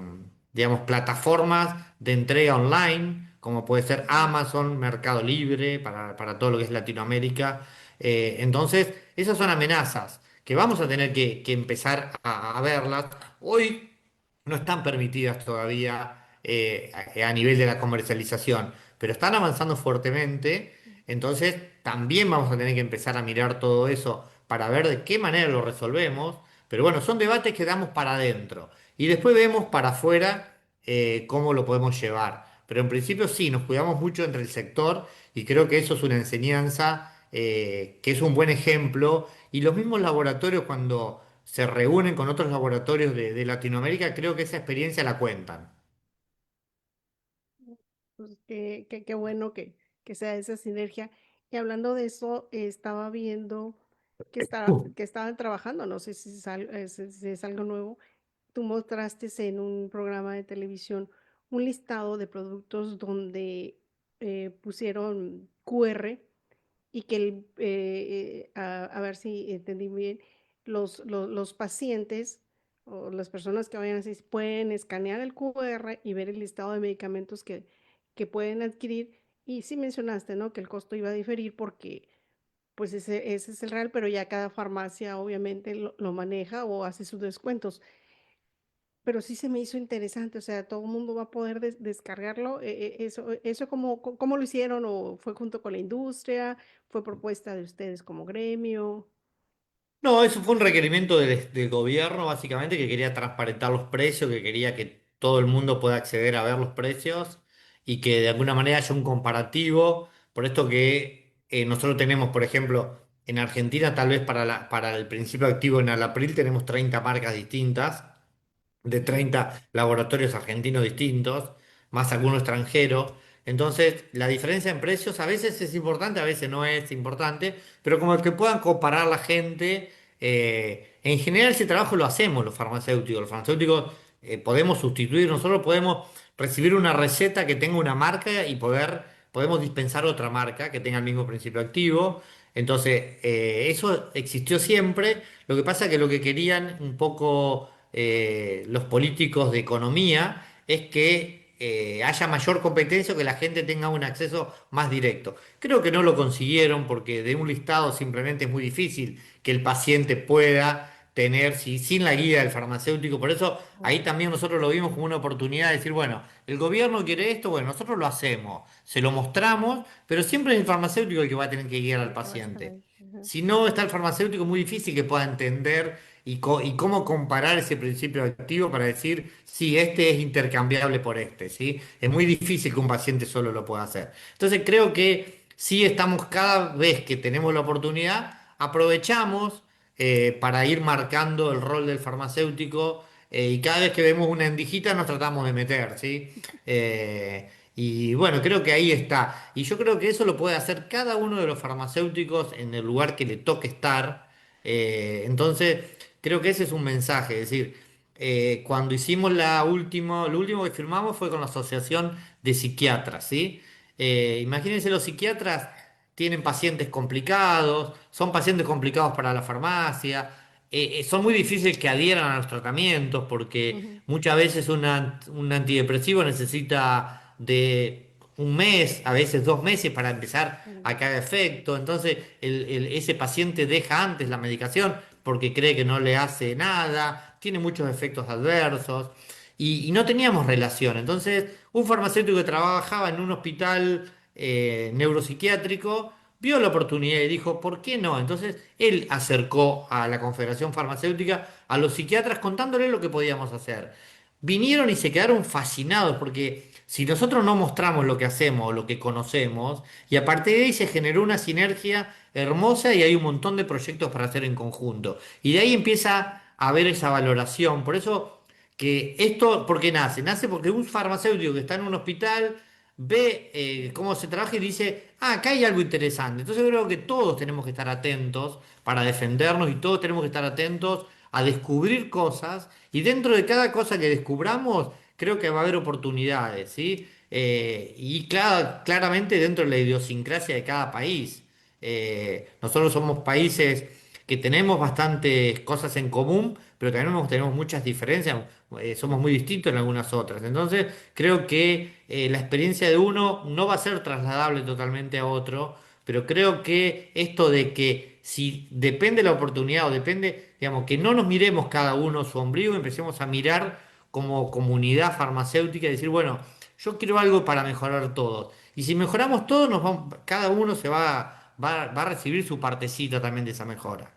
digamos, plataformas de entrega online, como puede ser ujú, Amazon, Mercado Libre, para todo lo que es Latinoamérica. Entonces, esas son amenazas que vamos a tener que empezar a verlas. Hoy no están permitidas todavía a nivel de la comercialización, pero están avanzando fuertemente. Entonces, también vamos a tener que empezar a mirar todo eso para ver de qué manera lo resolvemos. Pero bueno, son debates que damos para adentro y después vemos para afuera cómo lo podemos llevar. Pero en principio sí, nos cuidamos mucho entre el sector y creo que eso es una enseñanza que es un buen ejemplo. Y los mismos laboratorios cuando se reúnen con otros laboratorios de Latinoamérica, creo que esa experiencia la cuentan. Pues qué bueno que sea esa sinergia. Y hablando de eso, estaba viendo que estaban trabajando, no sé si es algo nuevo. Tú mostraste en un programa de televisión un listado de productos donde pusieron QR y que a ver si entendí bien, los pacientes o las personas que vayan así pueden escanear el QR y ver el listado de medicamentos que pueden adquirir. Y sí mencionaste, ¿no? Que el costo iba a diferir porque pues ese es el real, pero ya cada farmacia obviamente lo maneja o hace sus descuentos. Pero sí se me hizo interesante, o sea, todo el mundo va a poder descargarlo. Eso cómo lo hicieron, o fue junto con la industria, fue propuesta de ustedes como gremio. No, eso fue un requerimiento del gobierno, básicamente, que quería transparentar los precios, que quería que todo el mundo pueda acceder a ver los precios y que de alguna manera haya un comparativo. Por esto que nosotros tenemos, por ejemplo, en Argentina, tal vez para el principio activo en Alapril tenemos 30 marcas distintas de 30 laboratorios argentinos distintos, más alguno extranjero. Entonces, la diferencia en precios a veces es importante, a veces no es importante, pero como que puedan comparar la gente, en general ese trabajo lo hacemos los farmacéuticos. Los farmacéuticos podemos sustituir, nosotros podemos recibir una receta que tenga una marca y podemos dispensar otra marca que tenga el mismo principio activo. Entonces, eso existió siempre. Lo que pasa es que lo que querían un poco los políticos de economía es que haya mayor competencia o que la gente tenga un acceso más directo. Creo que no lo consiguieron porque de un listado simplemente es muy difícil que el paciente pueda tener sin la guía del farmacéutico. Por eso ahí también nosotros lo vimos como una oportunidad de decir, bueno, el gobierno quiere esto, bueno, nosotros lo hacemos, se lo mostramos, pero siempre es el farmacéutico el que va a tener que guiar al El que va a estar paciente. ahí. Ajá. Si no está el farmacéutico, es muy difícil que pueda entender y cómo comparar ese principio activo para decir, sí, este es intercambiable por este, ¿sí? Es muy difícil que un paciente solo lo pueda hacer. Entonces creo que sí estamos cada vez que tenemos la oportunidad, aprovechamos para ir marcando el rol del farmacéutico y cada vez que vemos una endijita nos tratamos de meter, ¿sí? Y bueno, creo que ahí está. Y yo creo que eso lo puede hacer cada uno de los farmacéuticos en el lugar que le toque estar. Entonces, creo que ese es un mensaje. Es decir, cuando hicimos lo último que firmamos fue con la Asociación de Psiquiatras, ¿sí? Imagínense, los psiquiatras tienen pacientes complicados, son pacientes complicados para la farmacia, son muy difíciles que adhieran a los tratamientos porque Ujú, muchas veces un antidepresivo necesita de un mes, a veces 2 meses para empezar para a que empezar. haga efecto. Entonces ese paciente deja antes la medicación porque cree que no le hace nada, tiene muchos efectos adversos y no teníamos relación. Entonces un farmacéutico que trabajaba en un hospital neuropsiquiátrico vio la oportunidad y dijo, ¿por qué no? Entonces él acercó a la Confederación Farmacéutica a los psiquiatras contándole lo que podíamos hacer. Vinieron y se quedaron fascinados porque si nosotros no mostramos lo que hacemos, lo que conocemos, y a partir de ahí se generó una sinergia hermosa y hay un montón de proyectos para hacer en conjunto. Y de ahí empieza a haber esa valoración. Por eso que esto, ¿por qué nace? Nace porque un farmacéutico que está en un hospital ve cómo se trabaja y dice, ah, acá hay algo interesante. Entonces yo creo que todos tenemos que estar atentos para defendernos y todos tenemos que estar atentos a descubrir cosas y dentro de cada cosa que descubramos creo que va a haber oportunidades, ¿sí? Y claramente dentro de la idiosincrasia de cada país. Nosotros somos países que tenemos bastantes cosas en común, pero también tenemos muchas diferencias, somos muy distintos en algunas otras. Entonces, creo que la experiencia de uno no va a ser trasladable totalmente a otro, pero creo que esto de que si depende la oportunidad o depende, digamos, que no nos miremos cada uno su ombligo, empecemos a mirar como comunidad farmacéutica y decir, bueno, yo quiero algo para mejorar todos. Y si mejoramos todos, cada uno va a recibir su partecita también de esa mejora.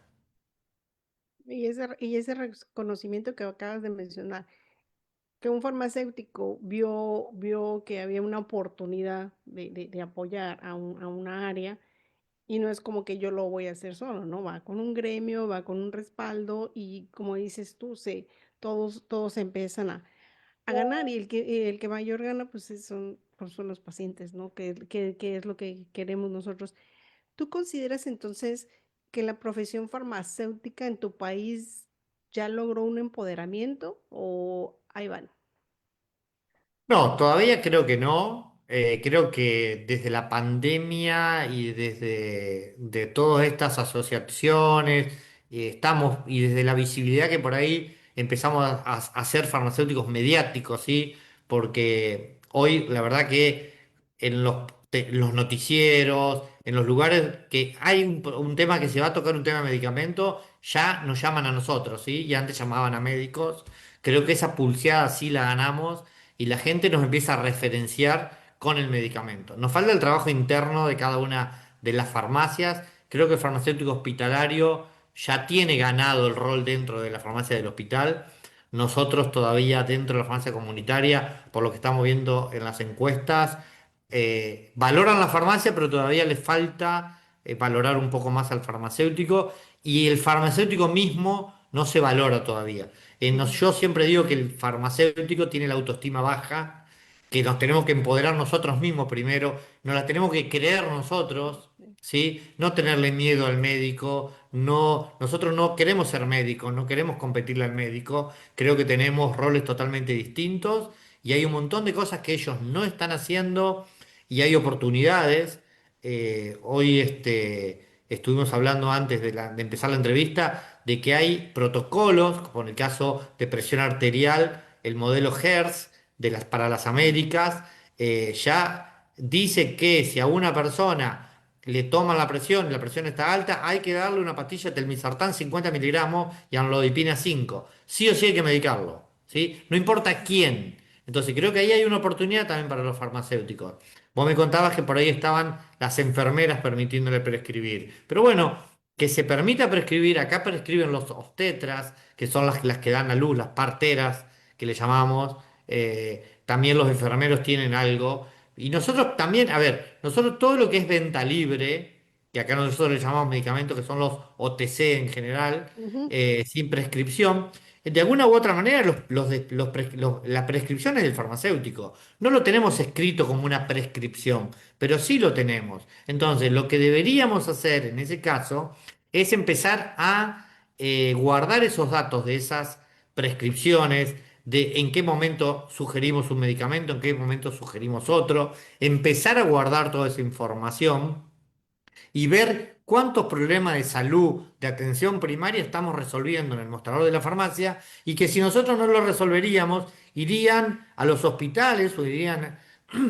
Y ese reconocimiento que acabas de mencionar, que un farmacéutico vio que había una oportunidad de apoyar a una área Y no es como que yo lo voy a hacer solo, ¿no? Va con un gremio, va con un respaldo y como dices tú, todos empiezan a ganar y el que mayor gana, pues son los pacientes, ¿no? Que es lo que queremos nosotros. ¿Tú consideras entonces que la profesión farmacéutica en tu país ya logró un empoderamiento o ahí van? No, todavía creo que no. Creo que desde la pandemia y desde de todas estas asociaciones, estamos, y desde la visibilidad que por ahí empezamos a hacer farmacéuticos mediáticos, ¿sí? Porque hoy la verdad que en los noticieros, en los lugares que hay un tema que se va a tocar, un tema de medicamento, ya nos llaman a nosotros, ¿sí? Y antes llamaban a médicos. Creo que esa pulseada sí la ganamos y la gente nos empieza a referenciar con el medicamento. Nos falta el trabajo interno de cada una de las farmacias. Creo que el farmacéutico hospitalario ya tiene ganado el rol dentro de la farmacia del hospital. Nosotros todavía dentro de la farmacia comunitaria, por lo que estamos viendo en las encuestas, valoran la farmacia, pero todavía les falta valorar un poco más al farmacéutico y el farmacéutico mismo no se valora todavía. Ujú. Yo siempre digo que el farmacéutico tiene la autoestima baja, que nos tenemos que empoderar nosotros mismos primero, nos la tenemos que creer nosotros, ¿sí? No tenerle miedo al médico, no, nosotros no queremos ser médicos, no queremos competirle al médico, creo que tenemos roles totalmente distintos y hay un montón de cosas que ellos no están haciendo y hay oportunidades. Hoy estuvimos hablando antes de empezar la entrevista de que hay protocolos, como en el caso de presión arterial, el modelo Hertz para las Américas, ya dice que si a una persona le toman la presión y la presión está alta, hay que darle una pastilla de telmisartán 50 miligramos y amlodipina 5. Sí o sí hay que medicarlo, ¿sí? No importa quién. Entonces creo que ahí hay una oportunidad también para los farmacéuticos. Vos me contabas que por ahí estaban las enfermeras permitiéndole prescribir. Pero bueno, que se permita prescribir, acá prescriben los obstetras, que son las que dan a luz, las parteras, que le llamamos. También los enfermeros tienen algo. Y nosotros también, a ver, nosotros todo lo que es venta libre, que acá nosotros le llamamos medicamentos, que son los OTC en general, Ujú. sin prescripción, de alguna u otra manera la prescripción es del farmacéutico. No lo tenemos escrito como una prescripción, pero sí lo tenemos. Entonces, lo que deberíamos hacer en ese caso es empezar a guardar esos datos de esas prescripciones, de en qué momento sugerimos un medicamento, en qué momento sugerimos otro, empezar a guardar toda esa información y ver cuántos problemas de salud, de atención primaria estamos resolviendo en el mostrador de la farmacia y que si nosotros no lo resolveríamos, irían a los hospitales o irían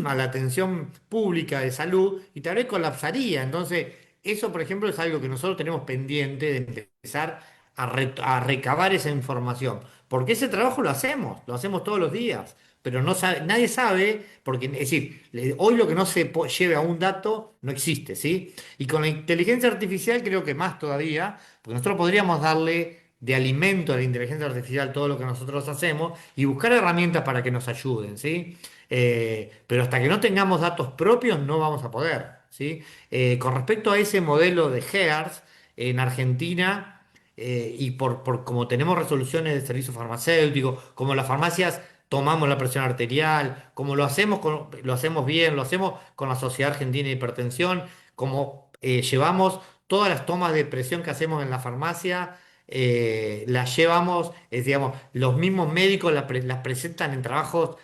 a la atención pública de salud y tal vez colapsaría. Entonces, eso, por ejemplo, es algo que nosotros tenemos pendiente de empezar a recabar esa información. Porque ese trabajo lo hacemos todos los días, pero nadie sabe, porque, es decir, hoy lo que no lleve a un dato no existe, ¿sí? Y con la inteligencia artificial creo que más todavía, porque nosotros podríamos darle de alimento a la inteligencia artificial todo lo que nosotros hacemos y buscar herramientas para que nos ayuden, ¿sí? Pero hasta que no tengamos datos propios no vamos a poder, ¿sí? Con respecto a ese modelo de Hertz, en Argentina, y por como tenemos resoluciones de servicio farmacéutico, como las farmacias tomamos la presión arterial, como lo hacemos bien, lo hacemos con la Sociedad Argentina de Hipertensión, como llevamos todas las tomas de presión que hacemos en la farmacia, las llevamos, digamos, los mismos médicos las presentan en trabajos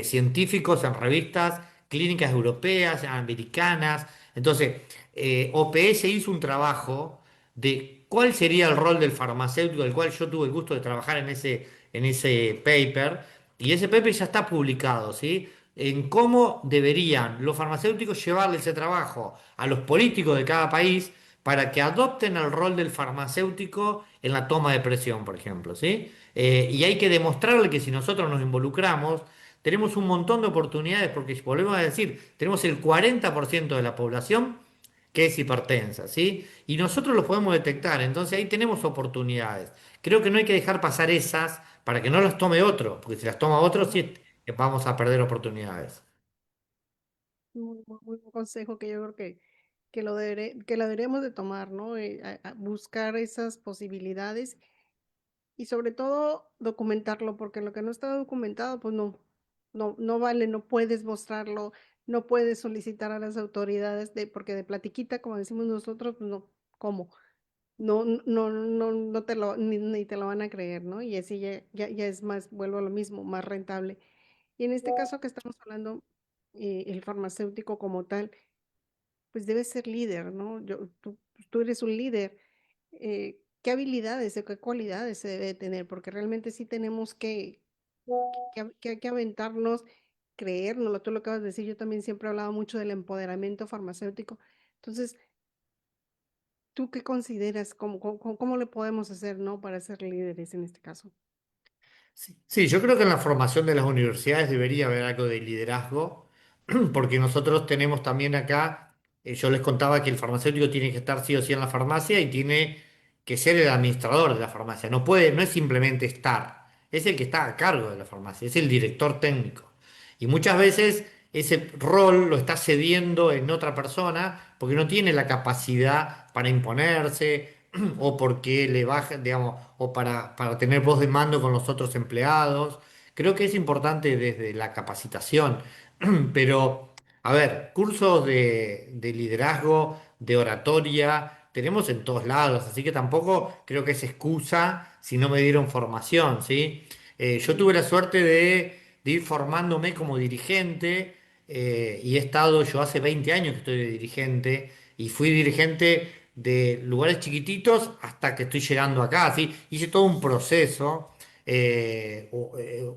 científicos, en revistas clínicas europeas, americanas. Entonces, OPS hizo un trabajo de cuál sería el rol del farmacéutico, del cual yo tuve el gusto de trabajar en ese paper, y ese paper ya está publicado, ¿sí? En cómo deberían los farmacéuticos llevarle ese trabajo a los políticos de cada país para que adopten el rol del farmacéutico en la toma de presión, por ejemplo, ¿sí? Y hay que demostrarle que si nosotros nos involucramos, tenemos un montón de oportunidades, porque volvemos a decir, tenemos el 40% de la población que es hipertensa, ¿sí? Y nosotros lo podemos detectar, entonces ahí tenemos oportunidades. Creo que no hay que dejar pasar esas para que no las tome otro, porque si las toma otro, sí vamos a perder oportunidades. Muy buen consejo que yo creo que que lo deberíamos de tomar, ¿no? A buscar esas posibilidades y sobre todo documentarlo, porque lo que no está documentado, pues no vale, no puedes mostrarlo, no puedes solicitar a las autoridades porque de platiquita, como decimos nosotros, pues no, ¿cómo? No te lo ni te lo van a creer, ¿no? Y así ya es más, vuelvo a lo mismo, más rentable. Y en este caso que estamos hablando, el farmacéutico como tal, pues debe ser líder, ¿no? Tú eres un líder. ¿Qué habilidades o qué cualidades se debe tener? Porque realmente sí tenemos que aventarnos, creérnoslo. Tú lo acabas de decir, yo también siempre he hablado mucho del empoderamiento farmacéutico. Entonces, ¿tú qué consideras? ¿Cómo le podemos hacer, ¿no? Para ser líderes en este caso. Sí, sí, yo creo que en la formación de las universidades debería haber algo de liderazgo, porque nosotros tenemos también acá, yo les contaba que el farmacéutico tiene que estar sí o sí en la farmacia y tiene que ser el administrador de la farmacia. No puede, no es simplemente estar, es el que está a cargo de la farmacia, es el director técnico. Y muchas veces ese rol lo está cediendo en otra persona porque no tiene la capacidad para imponerse o porque le baja, digamos, o para tener voz de mando con los otros empleados. Creo que es importante desde la capacitación, pero, a ver, cursos de liderazgo, de oratoria, tenemos en todos lados, así que tampoco creo que es excusa si no me dieron formación, ¿sí? Yo Sí, tuve la suerte de ir formándome como dirigente y he estado, yo hace 20 años que estoy de dirigente y fui dirigente de lugares chiquititos hasta que estoy llegando acá, ¿sí? Hice todo un proceso.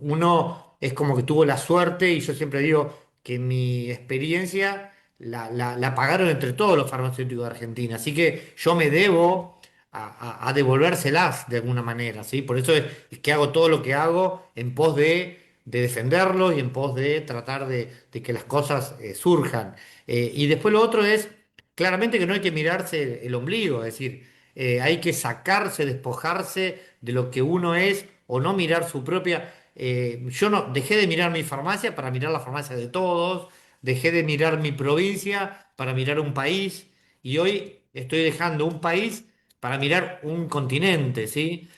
Uno es como que tuvo la suerte y yo siempre digo que mi experiencia la pagaron entre todos los farmacéuticos de Argentina, así que yo me debo a devolvérselas de alguna manera, ¿sí? Por eso es que hago todo lo que hago en pos de defenderlos y en pos de tratar de que las cosas surjan. Y después lo otro es, claramente que no hay que mirarse el ombligo, es decir, hay que sacarse, despojarse de lo que uno es o no mirar su propia... yo no dejé de mirar mi farmacia para mirar la farmacia de todos, dejé de mirar mi provincia para mirar un país y hoy estoy dejando un país para mirar un continente, ¿sí?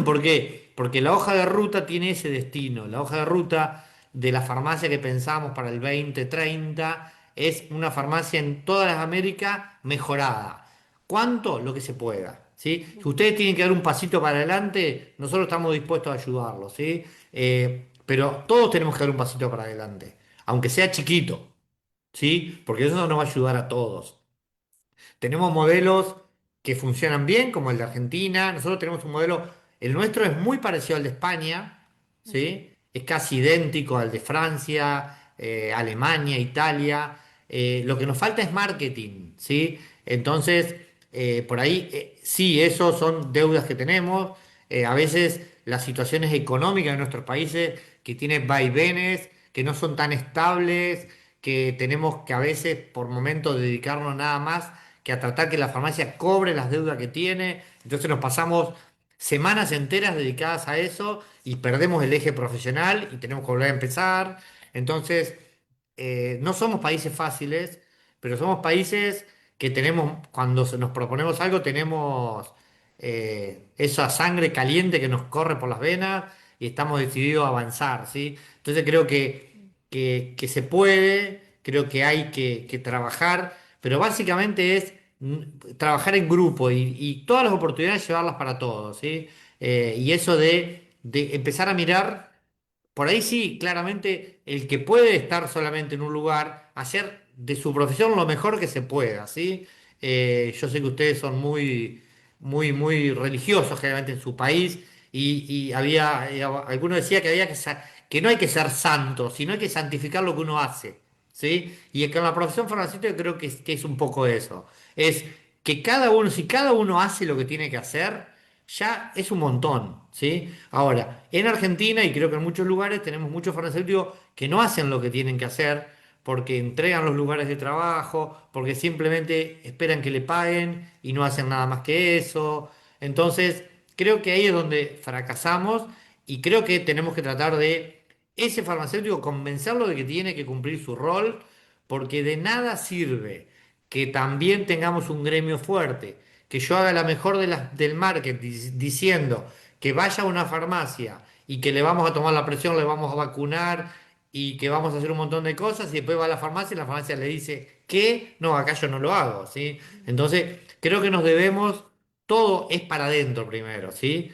¿Por qué? Porque la hoja de ruta tiene ese destino. La hoja de ruta de la farmacia que pensamos para el 2030 es una farmacia en todas las Américas mejorada. ¿Cuánto? Lo que se pueda. ¿Sí? Si ustedes tienen que dar un pasito para adelante, nosotros estamos dispuestos a ayudarlos, ¿sí? Pero todos tenemos que dar un pasito para adelante, aunque sea chiquito, ¿sí? Porque eso nos va a ayudar a todos. Tenemos modelos que funcionan bien, como el de Argentina. Nosotros tenemos un modelo, el nuestro es muy parecido al de España, ok. ¿sí? Es casi idéntico al de Francia, Alemania, Italia. Lo que nos falta es marketing, ¿sí? Entonces, por ahí, sí, esos son deudas que tenemos. A veces las situaciones económicas de nuestros países que tienen vaivenes, que no son tan estables, que tenemos que a veces por momentos dedicarnos nada más que a tratar que la farmacia cobre las deudas que tiene. Entonces nos pasamos semanas enteras dedicadas a eso y perdemos el eje profesional y tenemos que volver a empezar. Entonces, no somos países fáciles, pero somos países que tenemos, cuando nos proponemos algo, tenemos esa sangre caliente que nos corre por las venas y estamos decididos a avanzar, ¿sí? Entonces creo que se puede, creo que hay que trabajar, pero básicamente es trabajar en grupo y todas las oportunidades llevarlas para todos, ¿sí? Y eso de empezar a mirar, por ahí sí, claramente el que puede estar solamente en un lugar, hacer de su profesión lo mejor que se pueda, ¿sí? Yo sé que ustedes son muy religiosos generalmente en su país y había, alguno decía que que no hay que ser santo, sino hay que santificar lo que uno hace, ¿sí? Y con la profesión farmacéutica creo que es un poco eso. Es que cada uno, si cada uno hace lo que tiene que hacer, ya es un montón, ¿sí? Ahora, en Argentina, y creo que en muchos lugares, tenemos muchos farmacéuticos que no hacen lo que tienen que hacer porque entregan los lugares de trabajo, porque simplemente esperan que le paguen y no hacen nada más que eso. Entonces, creo que ahí es donde fracasamos y creo que tenemos que tratar de ese farmacéutico convencerlo de que tiene que cumplir su rol, porque de nada sirve que también tengamos un gremio fuerte, que yo haga la mejor del marketing diciendo que vaya a una farmacia y que le vamos a tomar la presión, le vamos a vacunar y que vamos a hacer un montón de cosas y después va a la farmacia y la farmacia le dice que no, acá yo no lo hago, ¿sí? Entonces, creo que nos debemos, todo es para adentro primero, ¿sí?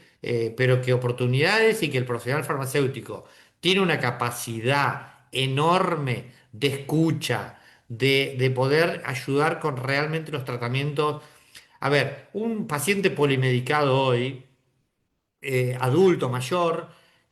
Pero que oportunidades y que el profesional farmacéutico tiene una capacidad enorme de escucha, de poder ayudar con realmente los tratamientos. A ver, un paciente polimedicado hoy, adulto, mayor,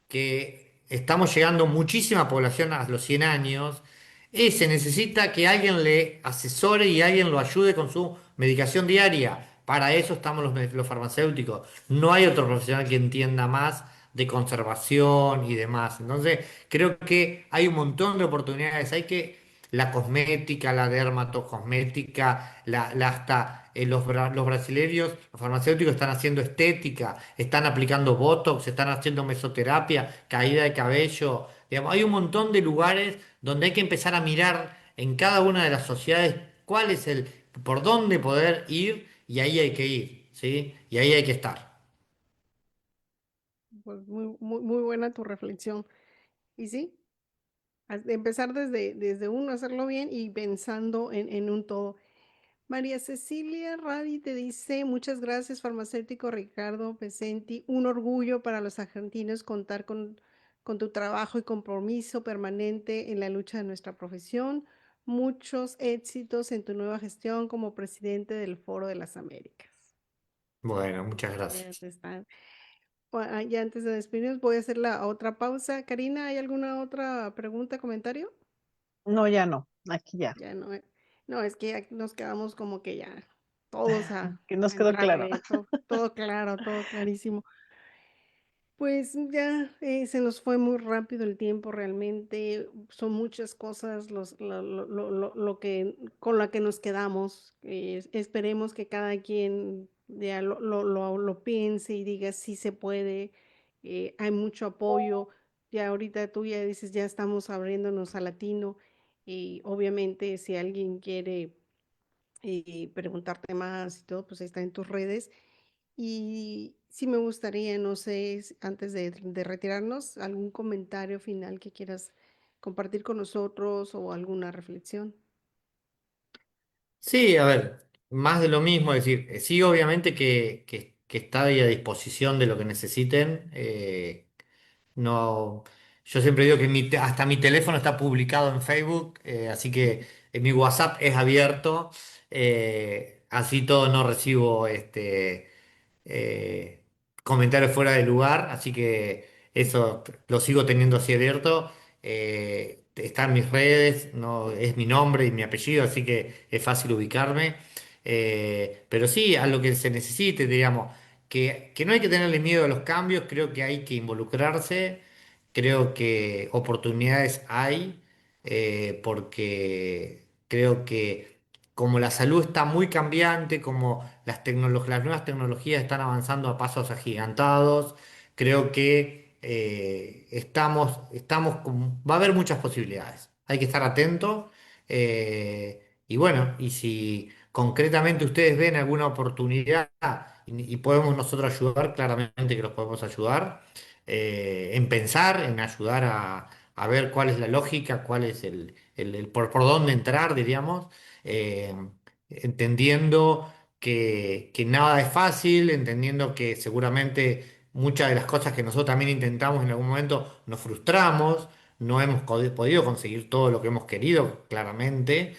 que estamos llegando muchísima población a los 100 años, se necesita que alguien le asesore y alguien lo ayude con su medicación diaria. Para eso estamos los farmacéuticos. No hay otro profesional que entienda más de conservación y demás. Entonces, creo que hay un montón de oportunidades. Hay que la cosmética, la dermatocosmética, hasta los brasileños, los farmacéuticos están haciendo estética, están aplicando botox, están haciendo mesoterapia, caída de cabello. Digamos, hay un montón de lugares donde hay que empezar a mirar en cada una de las sociedades cuál es por dónde poder ir y ahí hay que ir, ¿sí? Y ahí hay que estar. Pues muy buena tu reflexión. Y sí, empezar desde uno, hacerlo bien y pensando en un todo. María Cecilia Radi te dice, muchas gracias, farmacéutico Ricardo Pesenti. Un orgullo para los argentinos contar con tu trabajo y compromiso permanente en la lucha de nuestra profesión. Muchos éxitos en tu nueva gestión como presidente del Foro de las Américas. Bueno, muchas Ya gracias. te están. Ya antes de despedirnos, voy a hacer la otra pausa. Karina, ¿hay alguna otra pregunta, comentario? No, ya no, aquí ya, Ya no, no, es que aquí nos quedamos como que ya todos que nos a quedó claro. entrarle, todo claro, todo clarísimo. Pues ya se nos fue muy rápido el tiempo realmente, son muchas cosas lo que, con la que nos quedamos. Esperemos que cada quien ya lo piense y diga si se puede, hay mucho apoyo. Ya ahorita tú ya dices, ya estamos abriéndonos a latino y obviamente si alguien quiere preguntarte más y todo, pues está en tus redes. Y sí me gustaría, no sé, antes de retirarnos, algún comentario final que quieras compartir con nosotros o alguna reflexión. Sí, a ver, más de lo mismo, es decir, sí, obviamente que está ahí a disposición de lo que necesiten. No, yo siempre digo que hasta mi teléfono está publicado en Facebook, así que mi WhatsApp es abierto, así todo no recibo eh, comentarios fuera de lugar, así que eso lo sigo teniendo así abierto. Está en mis redes, no, es mi nombre y mi apellido, así que es fácil ubicarme. Pero sí, a lo que se necesite, digamos, que no hay que tenerle miedo a los cambios, creo que hay que involucrarse, creo que oportunidades hay, porque creo que como la salud está muy cambiante, como las nuevas tecnologías están avanzando a pasos agigantados, creo que va a haber muchas posibilidades. Hay que estar atentos. Y bueno, y si concretamente ustedes ven alguna oportunidad y podemos nosotros ayudar, claramente que los podemos ayudar, en pensar, en ayudar a ver cuál es la lógica, cuál es por dónde entrar, diríamos, eh, entendiendo que nada es fácil, entendiendo que seguramente muchas de las cosas que nosotros también intentamos en algún momento nos frustramos, no hemos podido conseguir todo lo que hemos querido, claramente,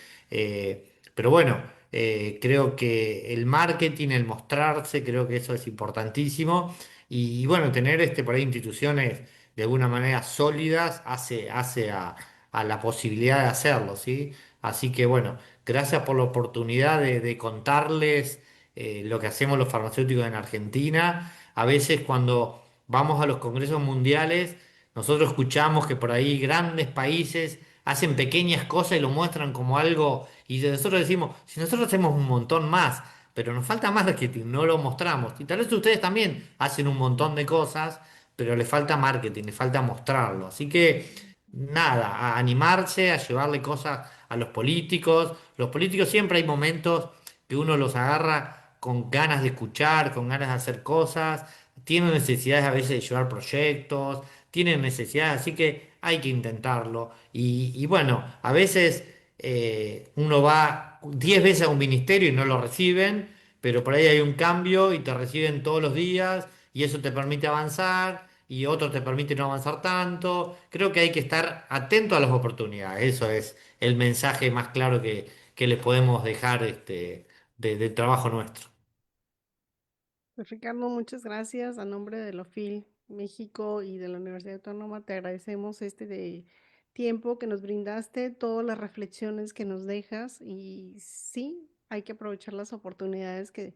pero bueno, creo que el marketing, el mostrarse, creo que eso es importantísimo. Y bueno, tener por ahí instituciones de alguna manera sólidas hace a la posibilidad de hacerlo, ¿sí? Así que bueno, gracias por la oportunidad de contarles lo que hacemos los farmacéuticos en Argentina. A veces cuando vamos a los congresos mundiales, nosotros escuchamos que por ahí grandes países hacen pequeñas cosas y lo muestran como algo, y nosotros decimos, si nosotros hacemos un montón más, pero nos falta marketing, no lo mostramos. Y tal vez ustedes también hacen un montón de cosas, pero les falta marketing, les falta mostrarlo. Así que nada, a animarse, a llevarle cosas a los políticos. Los políticos siempre hay momentos que uno los agarra con ganas de escuchar, con ganas de hacer cosas, tienen necesidades a veces de llevar proyectos, tienen necesidades, así que hay que intentarlo. Y bueno, a veces uno va 10 veces a un ministerio y no lo reciben, pero por ahí hay un cambio y te reciben todos los días y eso te permite avanzar y otro te permite no avanzar tanto. Creo que hay que estar atento a las oportunidades. Eso es el mensaje más claro que les podemos dejar del trabajo nuestro. Pues Ricardo, muchas gracias. A nombre de la OFIL México y de la Universidad Autónoma, te agradecemos este de tiempo que nos brindaste, todas las reflexiones que nos dejas y sí, hay que aprovechar las oportunidades que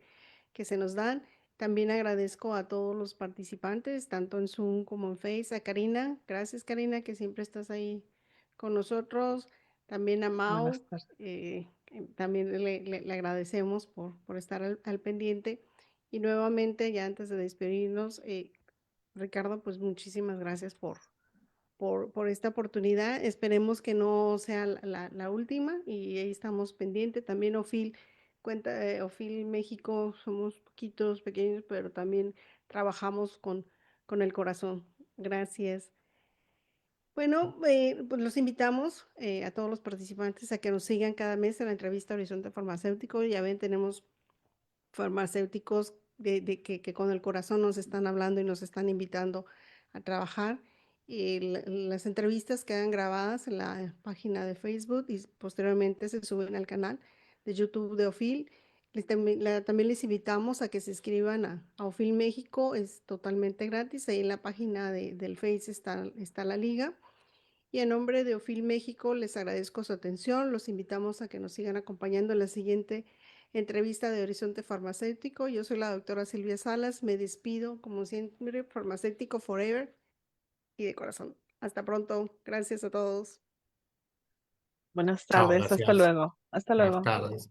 se nos dan. También agradezco a todos los participantes, tanto en Zoom como en Face, a Karina. Gracias, Karina, que siempre estás ahí con nosotros. También a Buenas Mau, tardes. también le agradecemos por estar al pendiente. Y nuevamente, ya antes de despedirnos, Ricardo, pues muchísimas gracias por esta oportunidad. Esperemos que no sea la última y ahí estamos pendientes. También OFIL, OFIL México, somos poquitos, pequeños, pero también trabajamos con el corazón. Gracias. Bueno, pues los invitamos a todos los participantes a que nos sigan cada mes en la entrevista Horizonte Farmacéutico. Ya ven, tenemos farmacéuticos que con el corazón nos están hablando y nos están invitando a trabajar. Y las entrevistas quedan grabadas en la página de Facebook y posteriormente se suben al canal de YouTube de OFIL. También les invitamos a que se inscriban a OFIL México, es totalmente gratis. Ahí en la página del Face está la liga. Y en nombre de OFIL México les agradezco su atención. Los invitamos a que nos sigan acompañando en la siguiente entrevista de Horizonte Farmacéutico. Yo soy la doctora Silvia Salas. Me despido, como siempre, farmacéutico forever y de corazón. Hasta pronto. Gracias a todos. Buenas Chao, tardes. Hasta gracias. luego. Hasta Buenas luego. tardes.